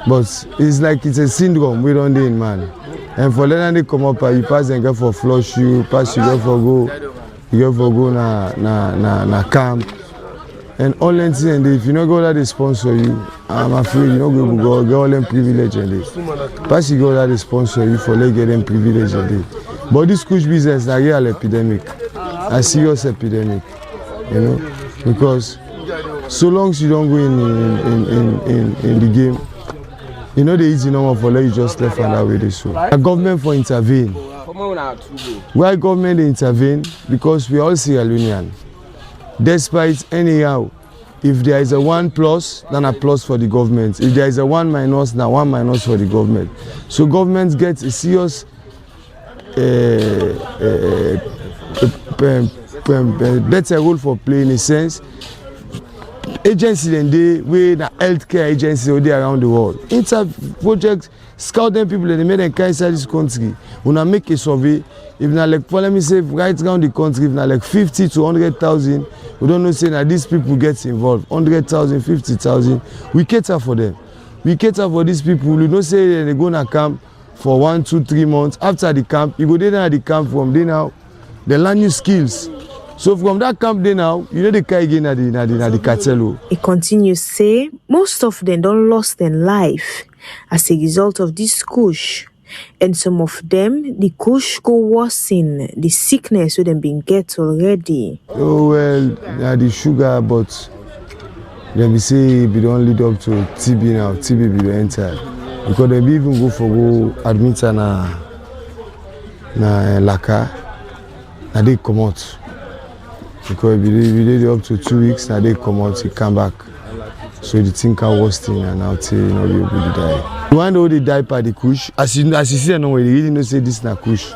S2: But it's like it's a syndrome we don't do, man. And for letting they come up, you pass and go for flush you, pass you go for go na camp. And all that thing, if you not go that they sponsor you, I'm afraid you not go get all them privilege and this. Pass you go that they sponsor you for let get them privilege and this. But this kush business is a real epidemic, a serious epidemic, you know, because so long as you don't go in the game, you know the easy number for let you just left and that way this way. The government for intervene. Why government intervene? Because we all Sierra Leonean. Despite anyhow, if there is a 1 plus, then a plus for the government. If there is a 1 minus, then 1 minus for the government. So government gets a serious better role for play in a sense. Agency then they we the healthcare agency all there around the world. Inter projects scout them people and they make them come inside this country. When I make a survey, if na like let me say right around the country, if na like 50 to 100,000, we don't know say that these people get involved. 100,000, 50,000, we cater for them. We cater for these people. We don't say they go to camp for 1, 2, 3 months. After the camp, you go there at the camp from there now, they learn new skills. So from that camp day now, you know the guy again at the cartel.
S13: It continues say most of them don't lost their life as a result of this kush. And some of them, the kush go worsen the sickness with them being get already.
S2: Oh well, the sugar, but let me say we don't lead up to TB now. TB will enter because they even go admit na laka, and they come out. Because we did up to 2 weeks, now they come out, he come back. So the thing can worst thing and now say you know you will die. You want all the die by the kush. As you see no way, they really don't say this na kush.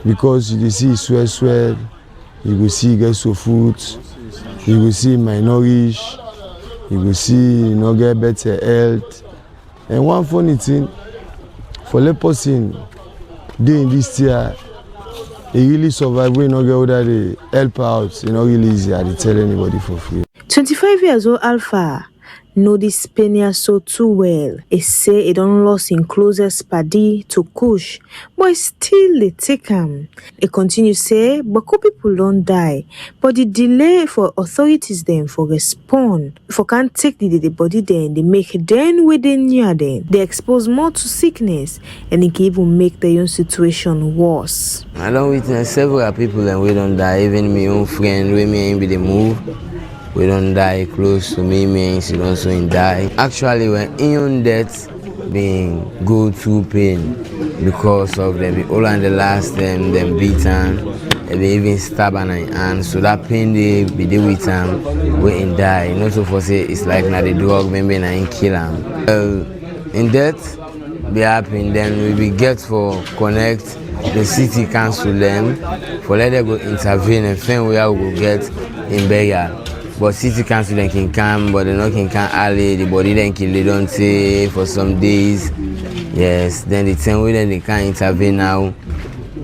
S2: Because you see swell, you will see get so food, you will see malnourished, you will see you know get better health. And one funny thing, for the person they in this year, he really survive when you get all that they help out, you know really easy, I tell anybody for free.
S13: 25 years old Alpha know this Penia so too well. He say he don't lost in closest paddy to Kush, but still they take him. He continue say, Bako people don't die, but the delay for authorities then for respond, for can't take the body then, they make then within near then. They expose more to sickness and it can even make their own situation worse.
S3: I don't witness several people and we don't die, even my own friend, we may be the move. We don't die close to me means you also in die. Actually, when in death being go through pain because of them all and the last them beaten, they even stab and so that pain they be there with them we in die. Not so for say it's like now the drug maybe na in kill them. In death be happen then we be get for connect the city council them for let them go intervene and find where we will get in burial. But city council then can come, but they not can come early. The body then kill they don't say for some days. Yes, then the time we then they can't intervene now.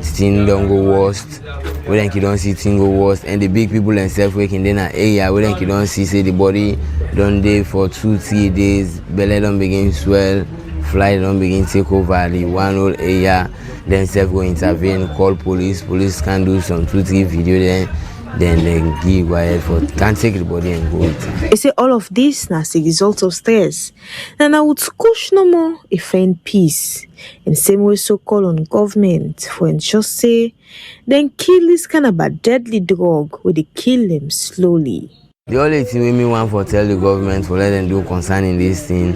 S3: Thing don't go worst. We then don't see thing go worst. And the big people themselves working in that area, we then don't see say the body don't day for 2-3 days. Belly don't begin swell, fly don't begin take over the one whole area. Then self go intervene, call police. Police can do some 2-3 video then they give quiet for can't take the body and go with it.
S13: They say all of this now as a result of stress. And I would squish no more if find peace. In the same way so call on government for ensure say then kill this kind of a deadly drug where they kill them slowly.
S3: The only thing we want for tell the government for let them do concerning this thing.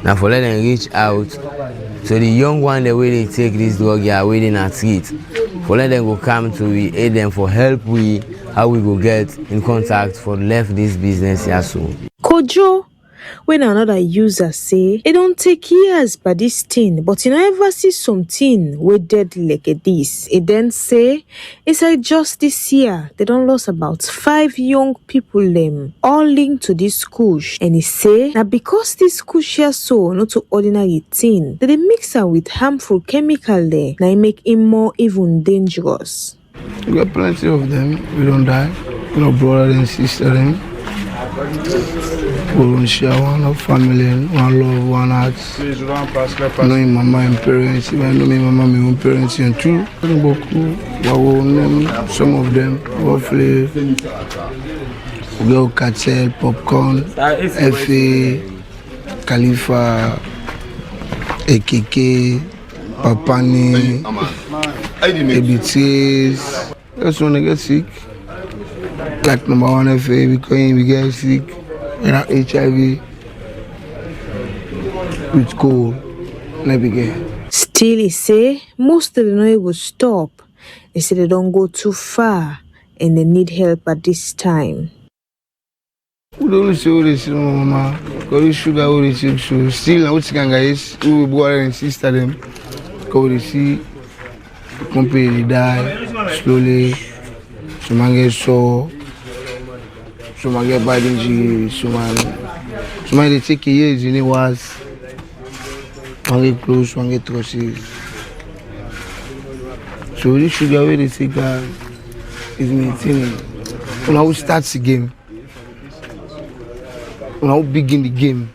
S3: Now for let them reach out. So the young one the way they take this drug are waiting at it. For let them go come to we aid them for help we how we go get in contact for left this business here soon.
S13: Kojo, when another user say it don't take years by this thing, but you never see something wey deadly like this. It then say inside just this year they don't lost about 5 young people them, all linked to this kush. And he say now because this kush here so not to ordinary thing, that they mix am with harmful chemical there, now it make him more even dangerous.
S2: We got plenty of them. We don't die. You know, brother and sister them. We don't share one family, one love, one heart. Knowing mama and parents, even know me mama and my own parents and too. Some of them, hopefully, we go Cartel, Popcorn, FA, Khalifa, AKK, Papani, ABTs. That's when they get sick. Like number 1 FA, we get sick. And HIV with cold. Never get.
S13: Still, he say most of them not able to stop. They say they don't go too far and they need help at this time.
S2: We don't see what they see, mama. Because the sugar, what they see, so still, now what's going guys? We will brother and sister them. Because they see the company they die slowly. Some man get sore. Some man get bad injury. Some man they take years in it was. One get close, one get trusses. So the sugar where they take is maintaining. When I start the game, when I begin the game,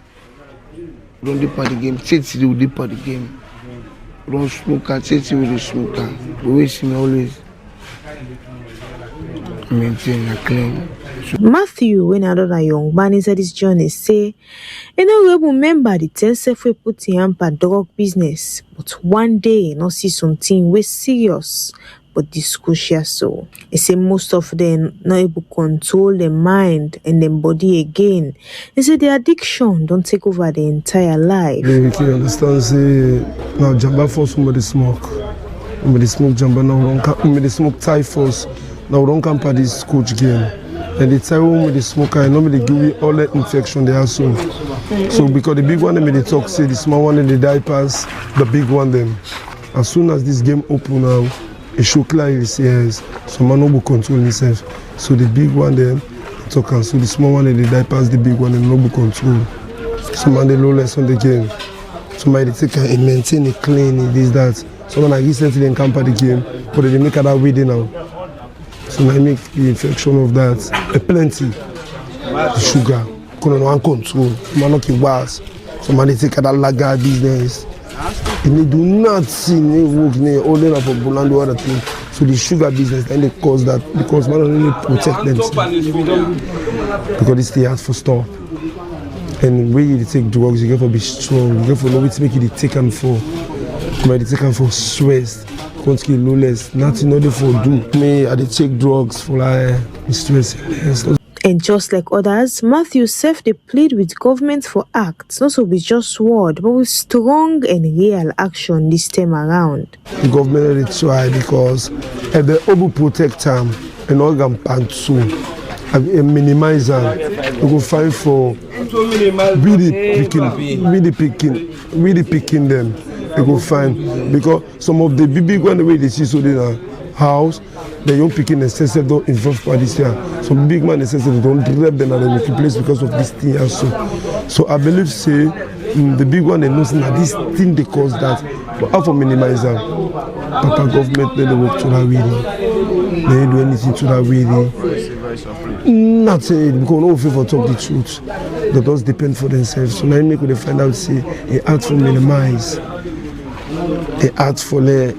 S2: we don't dip at the game. Tete will dip at the game. We don't smoke and Tete will smoke. We waste me always maintain a clean.
S13: Matthew, when another young man inside this journey, say, you know, we remember the 10 self we put in per drug business, but one day not see something we serious, but discussion so. He say most of them not able to control their mind and their body again. He say the addiction don't take over the entire life.
S2: You can understand, say, now Jamba for somebody smoke. Somebody smoke Jamba now, somebody smoke Thai first. Now we don't come for this coach game. And the time when they smoke, I normally give you all that infection they have so. So because the big one them they talk say the small one in the diapers, the big one them. As soon as this game open now, it show clearly say yes. So man no go control himself. So the big one them talk and so the small one in the diapers, the big one them no go control. So man they lowest on the game. Somebody they take and maintain it clean, it this that. So when I recently in camp at the game, but they make it that way now. So I make the infection of that plenty. The sugar, couldn't control. Man not worse. Somebody take that lager business. And they do not see any work, any only for Bolando other thing. So the sugar business, then they cause that because man don't really protect themselves. Because it's the hard for stop. And when you take drugs, you get to be strong. You get to know what to make you take them for. You take them for stress. Can't kill no less. Nothing other for do. Me, I take drugs for like stress.
S13: And just like others, Matthew self they plead with government for acts, not so with just word, but with strong and real action this time around.
S2: The government they try because if they overprotect them and organ pantsu, and minimize them, we go find for really picking them. They go find because some of the big one the way they see so in a house, they don't pick in excessive don't involve parties here. Some big man excessive don't grab them and they place because of this thing also. So I believe say the big one they know that this thing they cause that, but how to minimize them? Papa government they work to that way. They don't do anything to that way. Nothing because no favor talk the truth. That does depend for themselves. So now make they find out say it act for minimize. They ask for they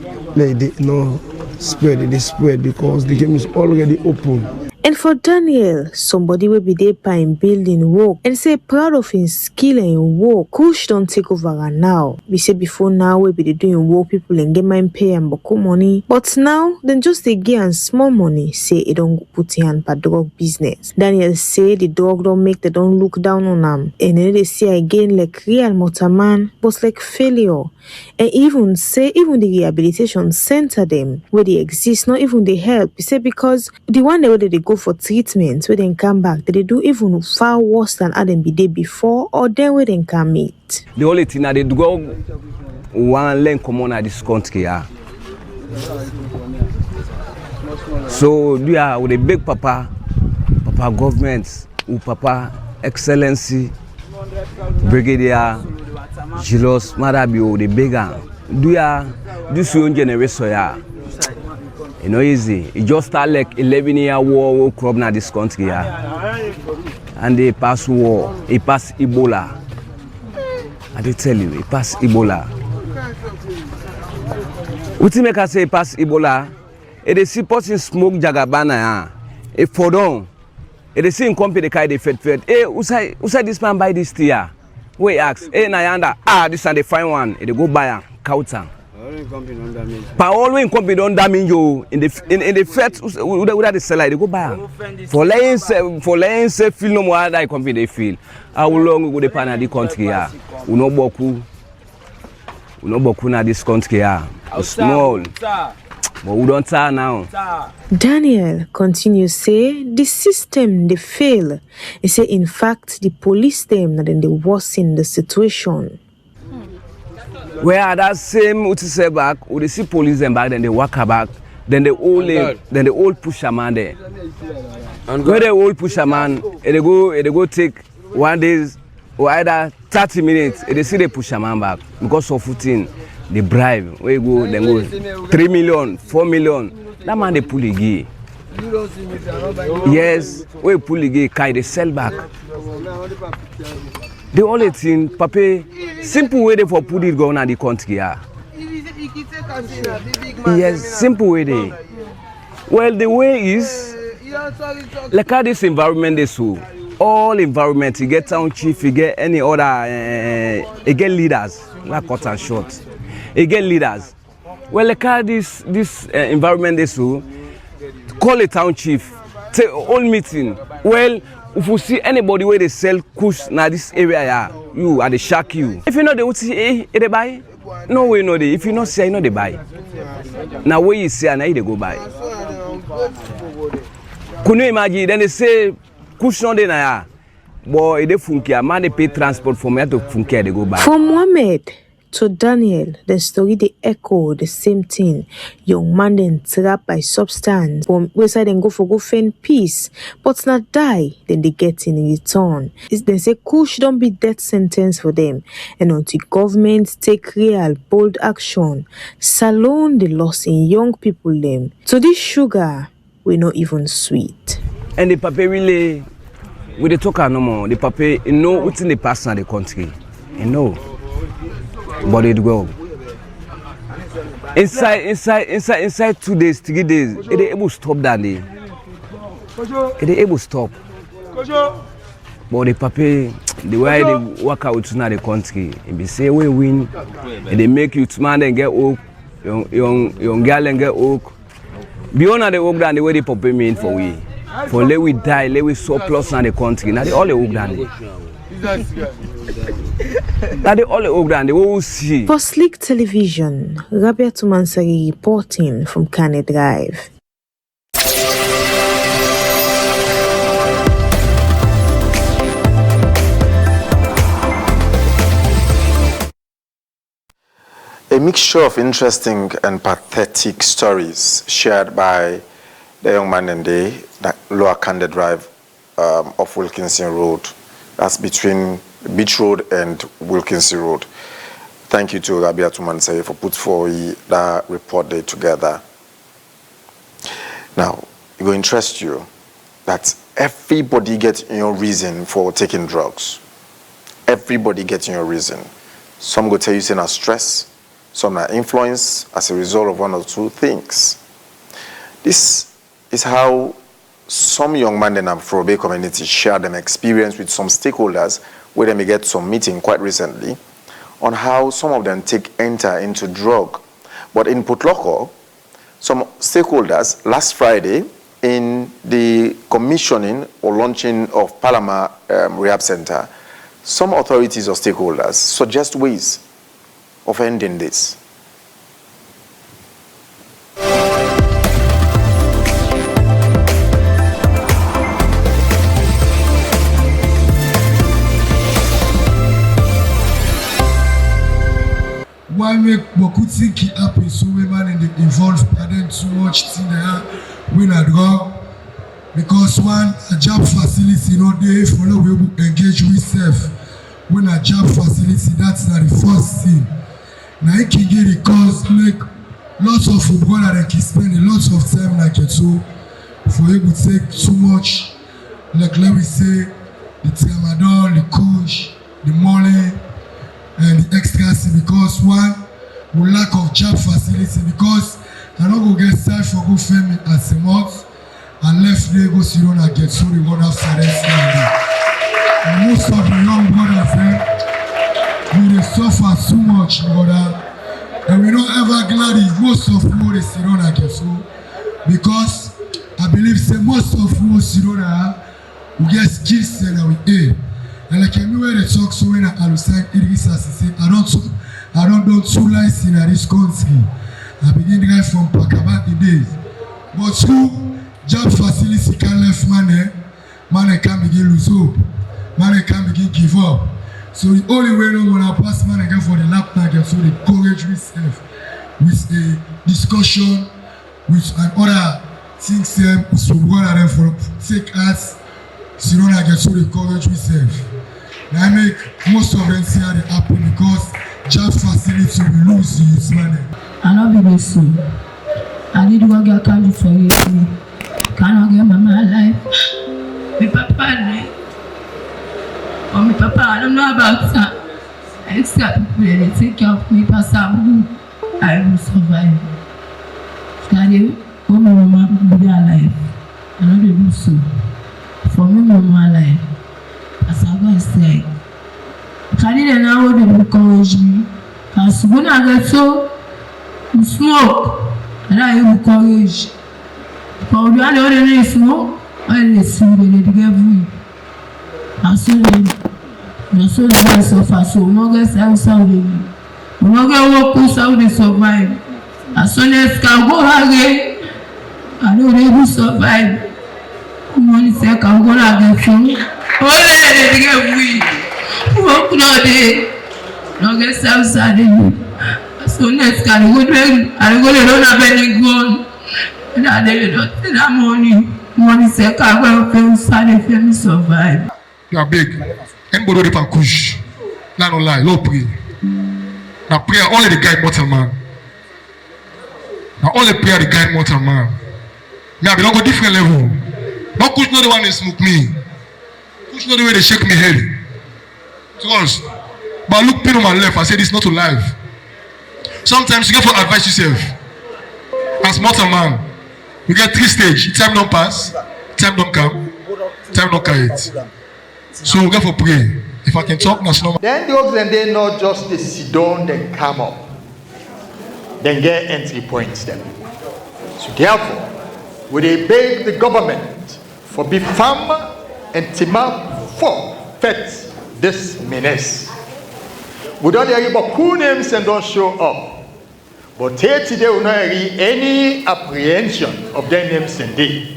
S2: spread because the game is already open.
S13: And for Daniel, somebody will be there by him building work and say proud of his skill and work. Kush don't take over now. We say before now we be doing work people and get my pay and boku money. But now then just they get and small money say it don't put in per drug business. Daniel say the dog don't make they don't look down on them. And then they say again like real motorman was like failure. And even say even the rehabilitation center them where they exist, not even they help. We say because the one where they go go for treatment, when they come back, they do even far worse than how they be there before, or then when they can meet.
S5: The only thing that they go one learn common at this country. So we are with a big papa government, Papa Excellency, Brigadier Julius Madabio, the bigger. Do ya this young generation? You know, easy. It just start like 11-year war crop na this country, and they pass war, they pass Ebola. I they tell you, it pass Ebola. What make us say pass Ebola? It is supporting smoke jagabana. If for don't, it is seeing company kind of fed. Hey, who say this man buy this tea? We ask, hey Nayanda, this and the fine one. It go buy a counter. But always company don't damage you in the fed. Without the seller, they go buy. For laying say feel no more that company they feel. How long we go depend on the country? We no boku na this country. Small. But we don't tell now.
S13: Daniel continues say the system they fail. He say in fact the police them that then they worsen the situation.
S5: Where that same what say back, we see police them back, then they walk back, then they all push a man there. Where they all push a man, they go take 1 day or either 30 minutes. They see they push a man back because of footing. The bribe, where you go, then go 3 million, 4 million. That man they pull the gay. Yes, where you pull the gay, they sell back. The only thing, Papa, simple way they for put it going on the country. Yes, simple way they. Well, the way is, like how this environment is so. All environment, you get town chief, you get any other, you get leaders, like cut and short. You get leaders. Well, like how this environment is so, call a town chief, take all meeting. Well, if you see anybody where they sell kush na this area, you are the shark you. If you know they would say, they buy. No way, no they. If you not say, no they buy. Now where you say, now they go buy. Can you imagine? Then they say, kush no they na. Boy, they funky. Man, they pay transport from here to funky. They go buy.
S13: From Mohammed to Daniel, the story they echo the same thing. Young man then trapped by substance. From website then go find peace, but not die. Then they get in return. They say kush don't be death sentence for them, and until government take real bold action, salon the loss in young people them. So this sugar we not even sweet.
S5: And the papa really, we the talk no more. The papa you know what's in the past in the country, you know. But it go inside 2 days, 3 days. It able to stop that day. It able to stop. But the papa, the way they work out in the country, if they say we win, they make you man and get oak, young girl and get oak. Beyond the oak than the way the papa mean for we. For let we die, let we surplus in the country. Now they all the oak than
S13: For Slick Television, Rabia Tumansari reporting from Kane Drive.
S1: A mixture of interesting and pathetic stories shared by the young man in the lower Kane Drive of Wilkinson Road. That's between Beach Road and Wilkinson Road. Thank you to Rabia Tumansari for putting forward that report there together. Now, it will interest you that everybody gets your reason for taking drugs. Everybody gets your reason. Some go tell you saying stress, some are influence as a result of one or two things. This is how some young men in the Afro-Bay community share them experience with some stakeholders where they may get some meeting quite recently on how some of them enter into drug. But in Port Loko, some stakeholders last Friday in the commissioning or launching of Palama Rehab Center, some authorities or stakeholders suggest ways of ending this.
S4: I make beaucoup things qui happen so women and they involve pardon too much thing there we not go because one a job facility not there for no we engage with self when a job facility that's not the first thing. Now it can get it cause like lots of footballers that can spend a lot of time like it so for you to take too much like let me say the tramadol, the kush, the molly and the ecstasy because one will lack of job facility because I don't go get started for go family as a month and left there go sit down and get so they go after that. And most of the young brothers we they suffer so much brother and we don't ever glad if most of them they sit down and get so because I believe say most of them sit down and we get skills and we aid. And like I know where they talk so when I understand Idrissa say I don't do two lines in this country. I begin right from Pakabati days. But through job facility can left man can begin lose hope. Man can begin give up. So the only way no when I pass man again for the laptop so the courage myself with a discussion with another things so one of them for take us so don't get so the courage myself. I make most of them say they happen because job facility will lose its money.
S8: I not be this soon. I need to go get candy for you. Cannot get mama alive. My papa, or my papa, I don't know about that. Except when they take care of me, Pastor, I will survive. Daddy, oh my mama will be alive. I know they do so. For me, mama alive. As I go and say, can you know what they encourage me? As when I get so smoke, and I encourage. But we are the only smoke, and they see me, they give me. And so they suffer. So we don't get outside. We don't get work outside, they survive. As soon as can go again, I know they will survive. Money say can go again for me. Oh, they get weak. Work no day. No get outside. So next can go there. I go there don't have any gun. And I don't take that money. Money say can go outside. They me survive.
S4: You are big. Anybody can push. Now no lie. Low pray. Now prayer only the guide mortal man. Now only prayer the guide mortal man. Me I belong to different level. Not push no the one they smoke me. Push not the way they shake me head. Trust. But look pain on my left. I say this not to life. Sometimes you get for advice yourself. As mortal man, you get 3 stages. Time don't pass, time don't come, time don't carry it. So we get for pray. If I can talk national.
S14: Then the others and they not just the sit down, then come up. Then get entry points then. So therefore, we they beg the government for be firm and team up for fet this menace. We don't hear about who names and don't show up. But today we will not hear any apprehension of their names and they.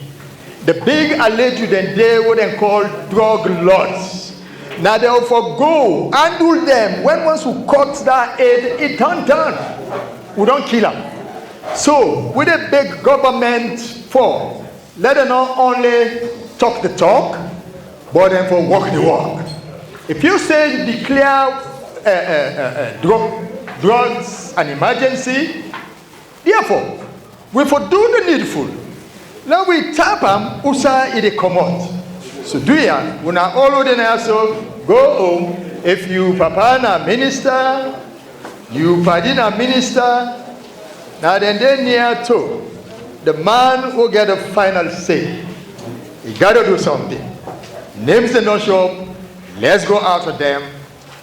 S14: The big alleged and they what they call drug lords. Now they will forgo, handle them. When once we cut that head, it turn down. We don't kill them. So we the big government for let them not only talk the talk, but then for walk the walk. If you say you declare drugs an emergency, therefore, we for do the needful. Now we tap them, usa it come out. So do ya, when I all the so go home. If you papa na minister, you party na minister, now then near to the man will get a final say. You gotta do something. Names and don't show up. Let's go after them.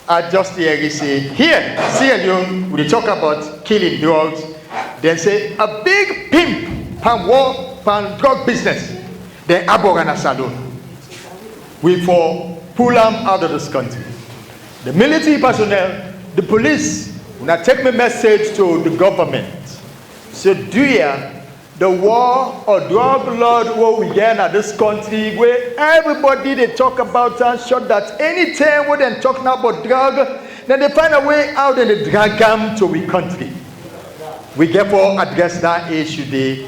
S14: I just hear you say, here, see you, we talk about killing drugs. Then say, a big pimp, pan war, pan drug business. Then Aborana Salon. We for pull them out of this country. The military personnel, the police, when I take my message to the government, so do ya, the war or drug lord what we get in this country where everybody they talk about and shot that anytime when they talk now about drug, then they find a way out and they drag them to we country. We therefore address that issue today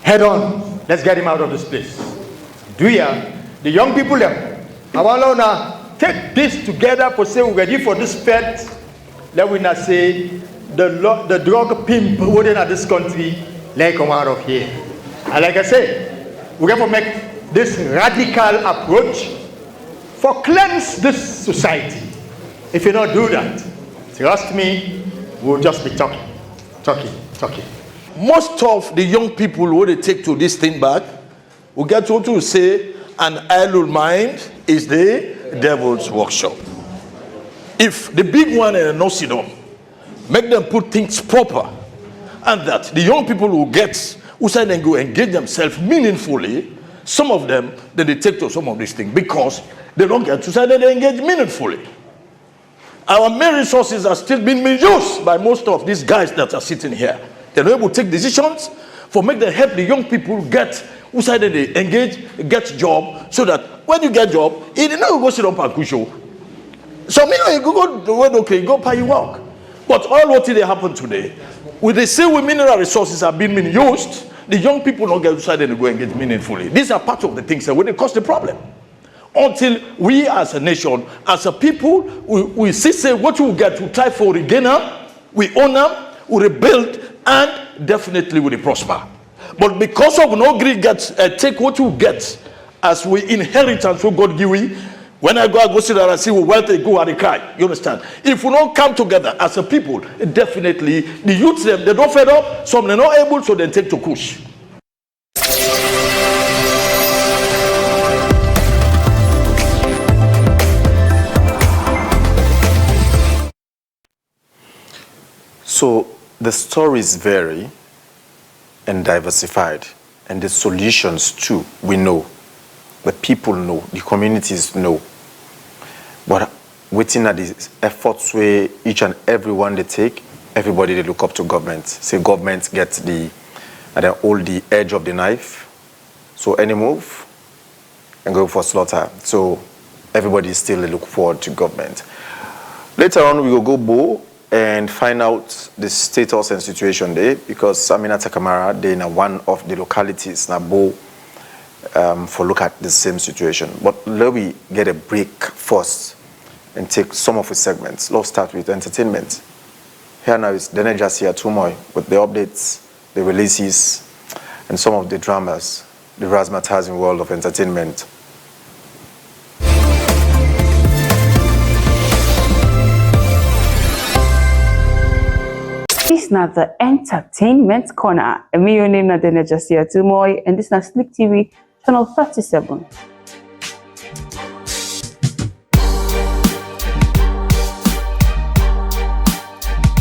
S14: head on. Let's get him out of this place. Do ya? The young people them. I want to take this together for say we're ready for this fete. Let we not say the drug pimp within this country, let come out of here. And like I say, we're going to make this radical approach for cleanse this society. If you don't do that, trust me, we'll just be talking.
S10: Most of the young people who they take to this thing back, we get to say an idle mind is the devil's workshop. If the big one and no sit down, make them put things proper, and that the young people who say then go engage themselves meaningfully, some of them, then they take to some of these things because they don't get to say that they engage meaningfully. Our main resources are still being misused by most of these guys that are sitting here. They're not able to take decisions for make them help the young people get who say that they engage, get job, so that when you get job, you don't go sit up and push you. So you go pay your work. But all what they happen today, with the same way mineral resources are being used, the young people don't get decided to go engage meaningfully. These are part of the things that will cause the problem. Until we as a nation, as a people, we say what we get, we try for regain them, we own them, we rebuild, and definitely we prosper. But because of no greed take what you get as we inheritance what God give we. When I go sit there and see wealth they go and they cry. You understand? If we don't come together as a people, definitely the youth them they don't fed up, some they're not able, so they take to push.
S1: So the stories vary and diversified, and the solutions too, we know. The people know, the communities know. But within the efforts where each and every one they take, everybody they look up to government. Say government gets they hold the edge of the knife. So any move and go for slaughter. So everybody still look forward to government. Later on we will go Bo and find out the status and situation there, because Aminata Kamara, they in one of the localities na Bo for look at the same situation. But let me get a break first and take some of the segments. Let's start with entertainment. Here now is Dene Jasia Tumoy with the updates, the releases, and some of the dramas, the razzmatazz world of entertainment.
S15: This is not the entertainment corner. And me, your name is Dene Jasia Tumoy, and this is not Slick TV, channel 37.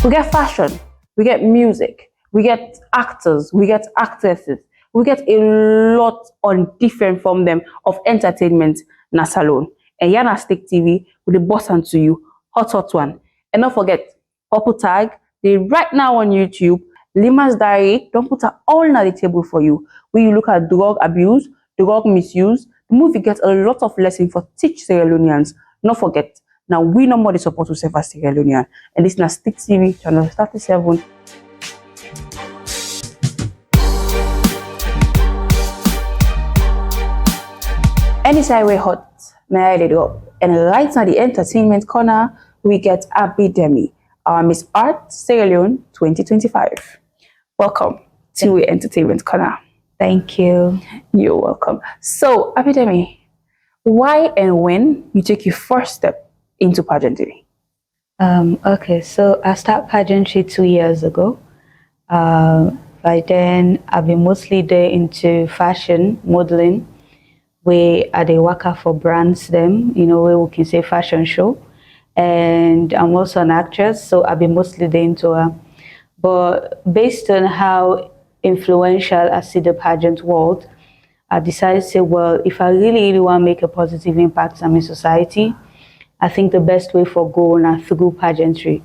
S15: We get fashion, we get music, we get actors, we get actresses, we get a lot on different from them of entertainment na salon. And here na Slick TV with the boss and to you, hot one. And don't forget, Purple Tag, they right now on YouTube, Lima's Diary, don't put her all on the table for you. When you look at drug abuse, drug misuse, the movie gets a lot of lessons for teach Sierra Leoneans. Don't forget, now we no more the support to serve as Sierra Leonean. And this is Slick TV, channel 37. Any side way hot, may I let it up. And right now the entertainment corner, we get Abidemi, our Miss Art Sierra Leone 2025. Welcome to the entertainment corner.
S16: Thank you.
S15: You're welcome. So, Abidemi, why and when you take your first step into pageantry?
S16: Okay, so I started pageantry 2 years ago. By then, I've been mostly there into fashion, modeling, where I dey work for brands them, you know, where we can say fashion show. And I'm also an actress, so I've been mostly there into her. But based on how influential I see the pageant world, I decided to say, well, if I really want to make a positive impact on my society, I think the best way for going is through pageantry.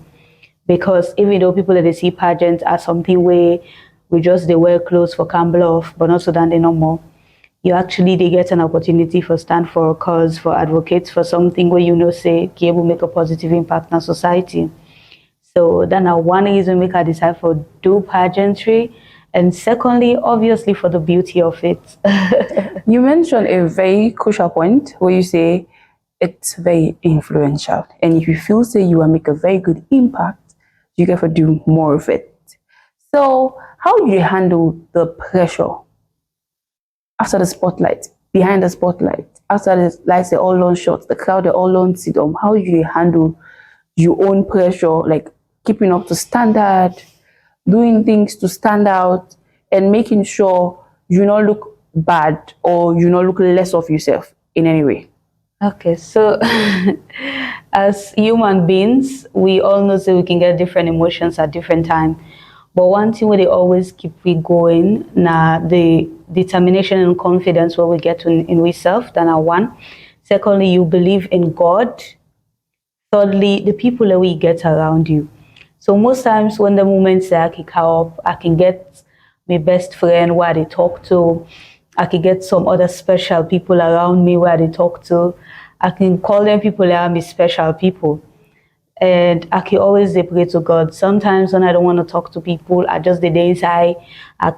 S16: Because even though people that they see pageants as something where we just they wear clothes for can bluff, but not so than they no more. you actually they get an opportunity for stand for a cause, for advocates for something where you know say can able make a positive impact on society. So then one reason make I decide for do pageantry, and secondly, obviously for the beauty of it.
S15: You mentioned a very crucial point where you say it's very influential, and if you feel say you will make a very good impact, you get to do more of it. So how do you handle the pressure after the spotlight, behind the spotlight, after the lights they all on shots, the crowd they all on sit on? How do you handle your own pressure, like keeping up to standard, doing things to stand out, and making sure you not look bad or you not look less of yourself in any way?
S16: Okay, so as human beings, we all know that we can get different emotions at different times. But one thing where they always keep we going, the determination and confidence where we get in ourselves, than one. Secondly, you believe in God. Thirdly, the people that we get around you. So most times when the moments that I kick up, I can get my best friend where they talk to. I can get some other special people around me where they talk to. I can call them people that are my special people. And I can always pray to God. Sometimes when I don't want to talk to people, I just the days I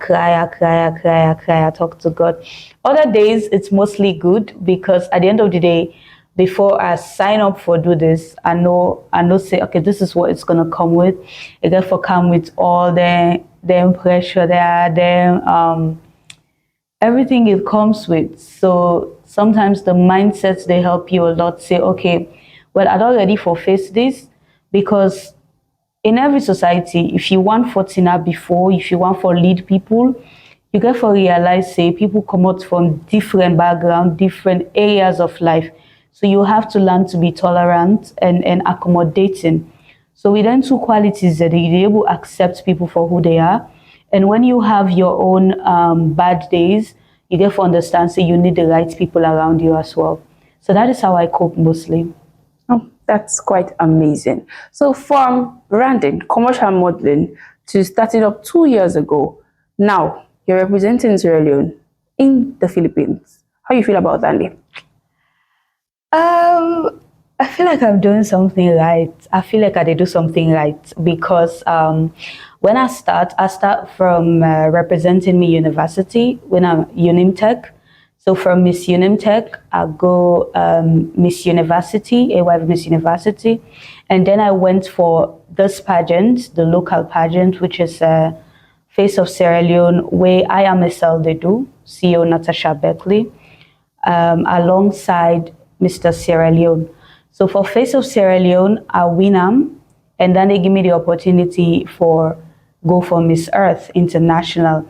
S16: cry, I talk to God. Other days, it's mostly good because at the end of the day, before I sign up for do this, I know say, okay, this is what it's gonna come with. It therefore come with all the pressure there, everything it comes with. So sometimes the mindsets, they help you a lot. Say, okay, well, I'm not ready for face this, because in every society, if you want for Tina before, if you want for lead people, you get for realize, say, people come out from different background, different areas of life. So you have to learn to be tolerant and accommodating. So with them two qualities that you're able to accept people for who they are. And when you have your own bad days, you get to understand, so you need the right people around you as well. So that is how I cope mostly.
S15: Oh, that's quite amazing. So from branding, commercial modeling, to starting up 2 years ago, now you're representing Sierra Leone in the Philippines. How do you feel about that, Lee?
S16: I feel like I'm doing something right. I feel like I did do something right because when I start from representing my university when I'm UNIMTech. So from Miss UNIMTech, I go Miss University, AYF Miss University, and then I went for this pageant, the local pageant, which is Face of Sierra Leone, where I am a do CEO Natasha Beckley, alongside Mr. Sierra Leone. So for Face of Sierra Leone, I win them, and then they give me the opportunity for go for Miss Earth International.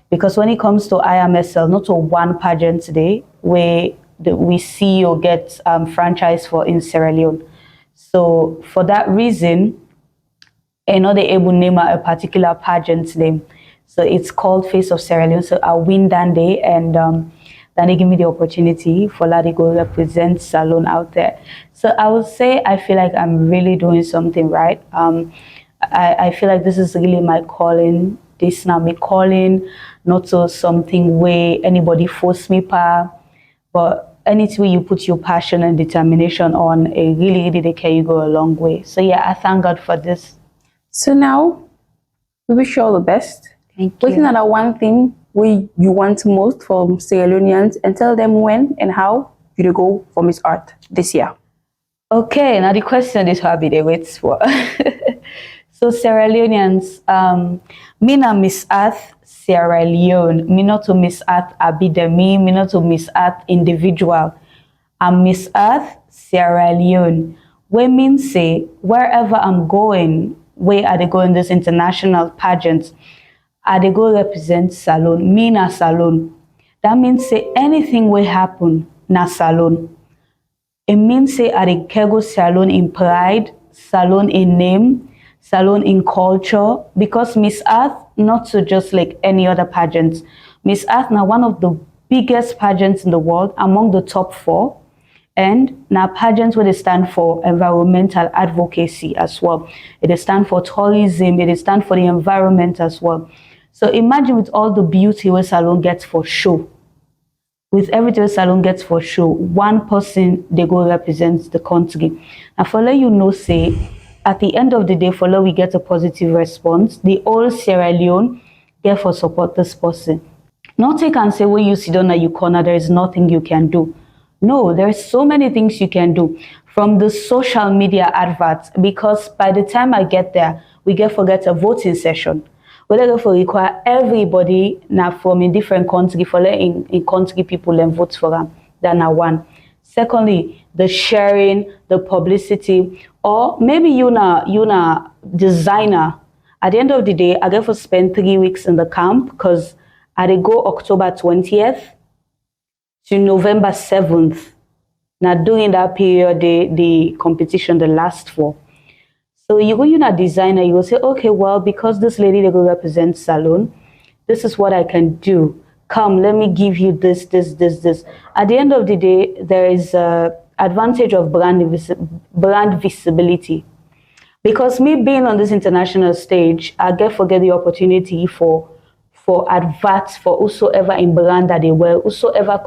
S16: Because when it comes to IMSL, not a one pageant today where we see or get franchise for in Sierra Leone. So for that reason, I'm not able to name a particular pageant's name. So it's called Face of Sierra Leone. So I win that day, and then they give me the opportunity for that to go represent Salone out there. So I would say I feel like I'm really doing something right. I feel like this is really my calling. This is not me calling, not so something where anybody force me pa, but anything you put your passion and determination on, it really they can you go a long way. So yeah, I thank God for this.
S15: So now, we wish you all the best.
S16: Thank you.
S15: Looking at that one thing where you want most from Sierra Leoneans, and tell them when and how you go for Miss Earth this year.
S16: Okay, now the question is how they wait for. So Sierra Leoneans, me na Miss Earth Sierra Leone. Me not to Miss Earth Abidemi, me not to Miss Earth individual. I'm Miss Earth Sierra Leone. Where means say wherever I'm going, where are they going this international pageants? Are they go represent Salone? Me na Salone. That means say anything will happen na Salone. It means say are they go Salone in pride, Salone in name, Salone in culture, because Miss Earth not so just like any other pageants. Miss Earth now one of the biggest pageants in the world, among the top 4, and now pageants where they stand for environmental advocacy as well. It stand for tourism, it stand for the environment as well. So imagine with all the beauty where Salone gets for show. with everyday salon gets for show, one person they go represents the country. And for let you know, say at the end of the day, for let we get a positive response, the whole Sierra Leone get for support this person. Not take and say when you sit down at your corner, there is nothing you can do. No, there's so many things you can do. From the social media adverts, because by the time I get there, we get a voting session. We therefore require everybody now from a different country for in country people and vote for them. That now one. Secondly, the sharing, the publicity, or maybe you na designer. At the end of the day, I get to spend 3 weeks in the camp because I go October 20th to November 7th. Now during that period, the competition the last for. So you go, you're a designer, you will say, okay, well, because this lady, they go represent salon, this is what I can do. Come, let me give you this. At the end of the day, there is an advantage of brand visibility. Because me being on this international stage, I get the opportunity for adverts for whosoever in brand that they wear, whosoever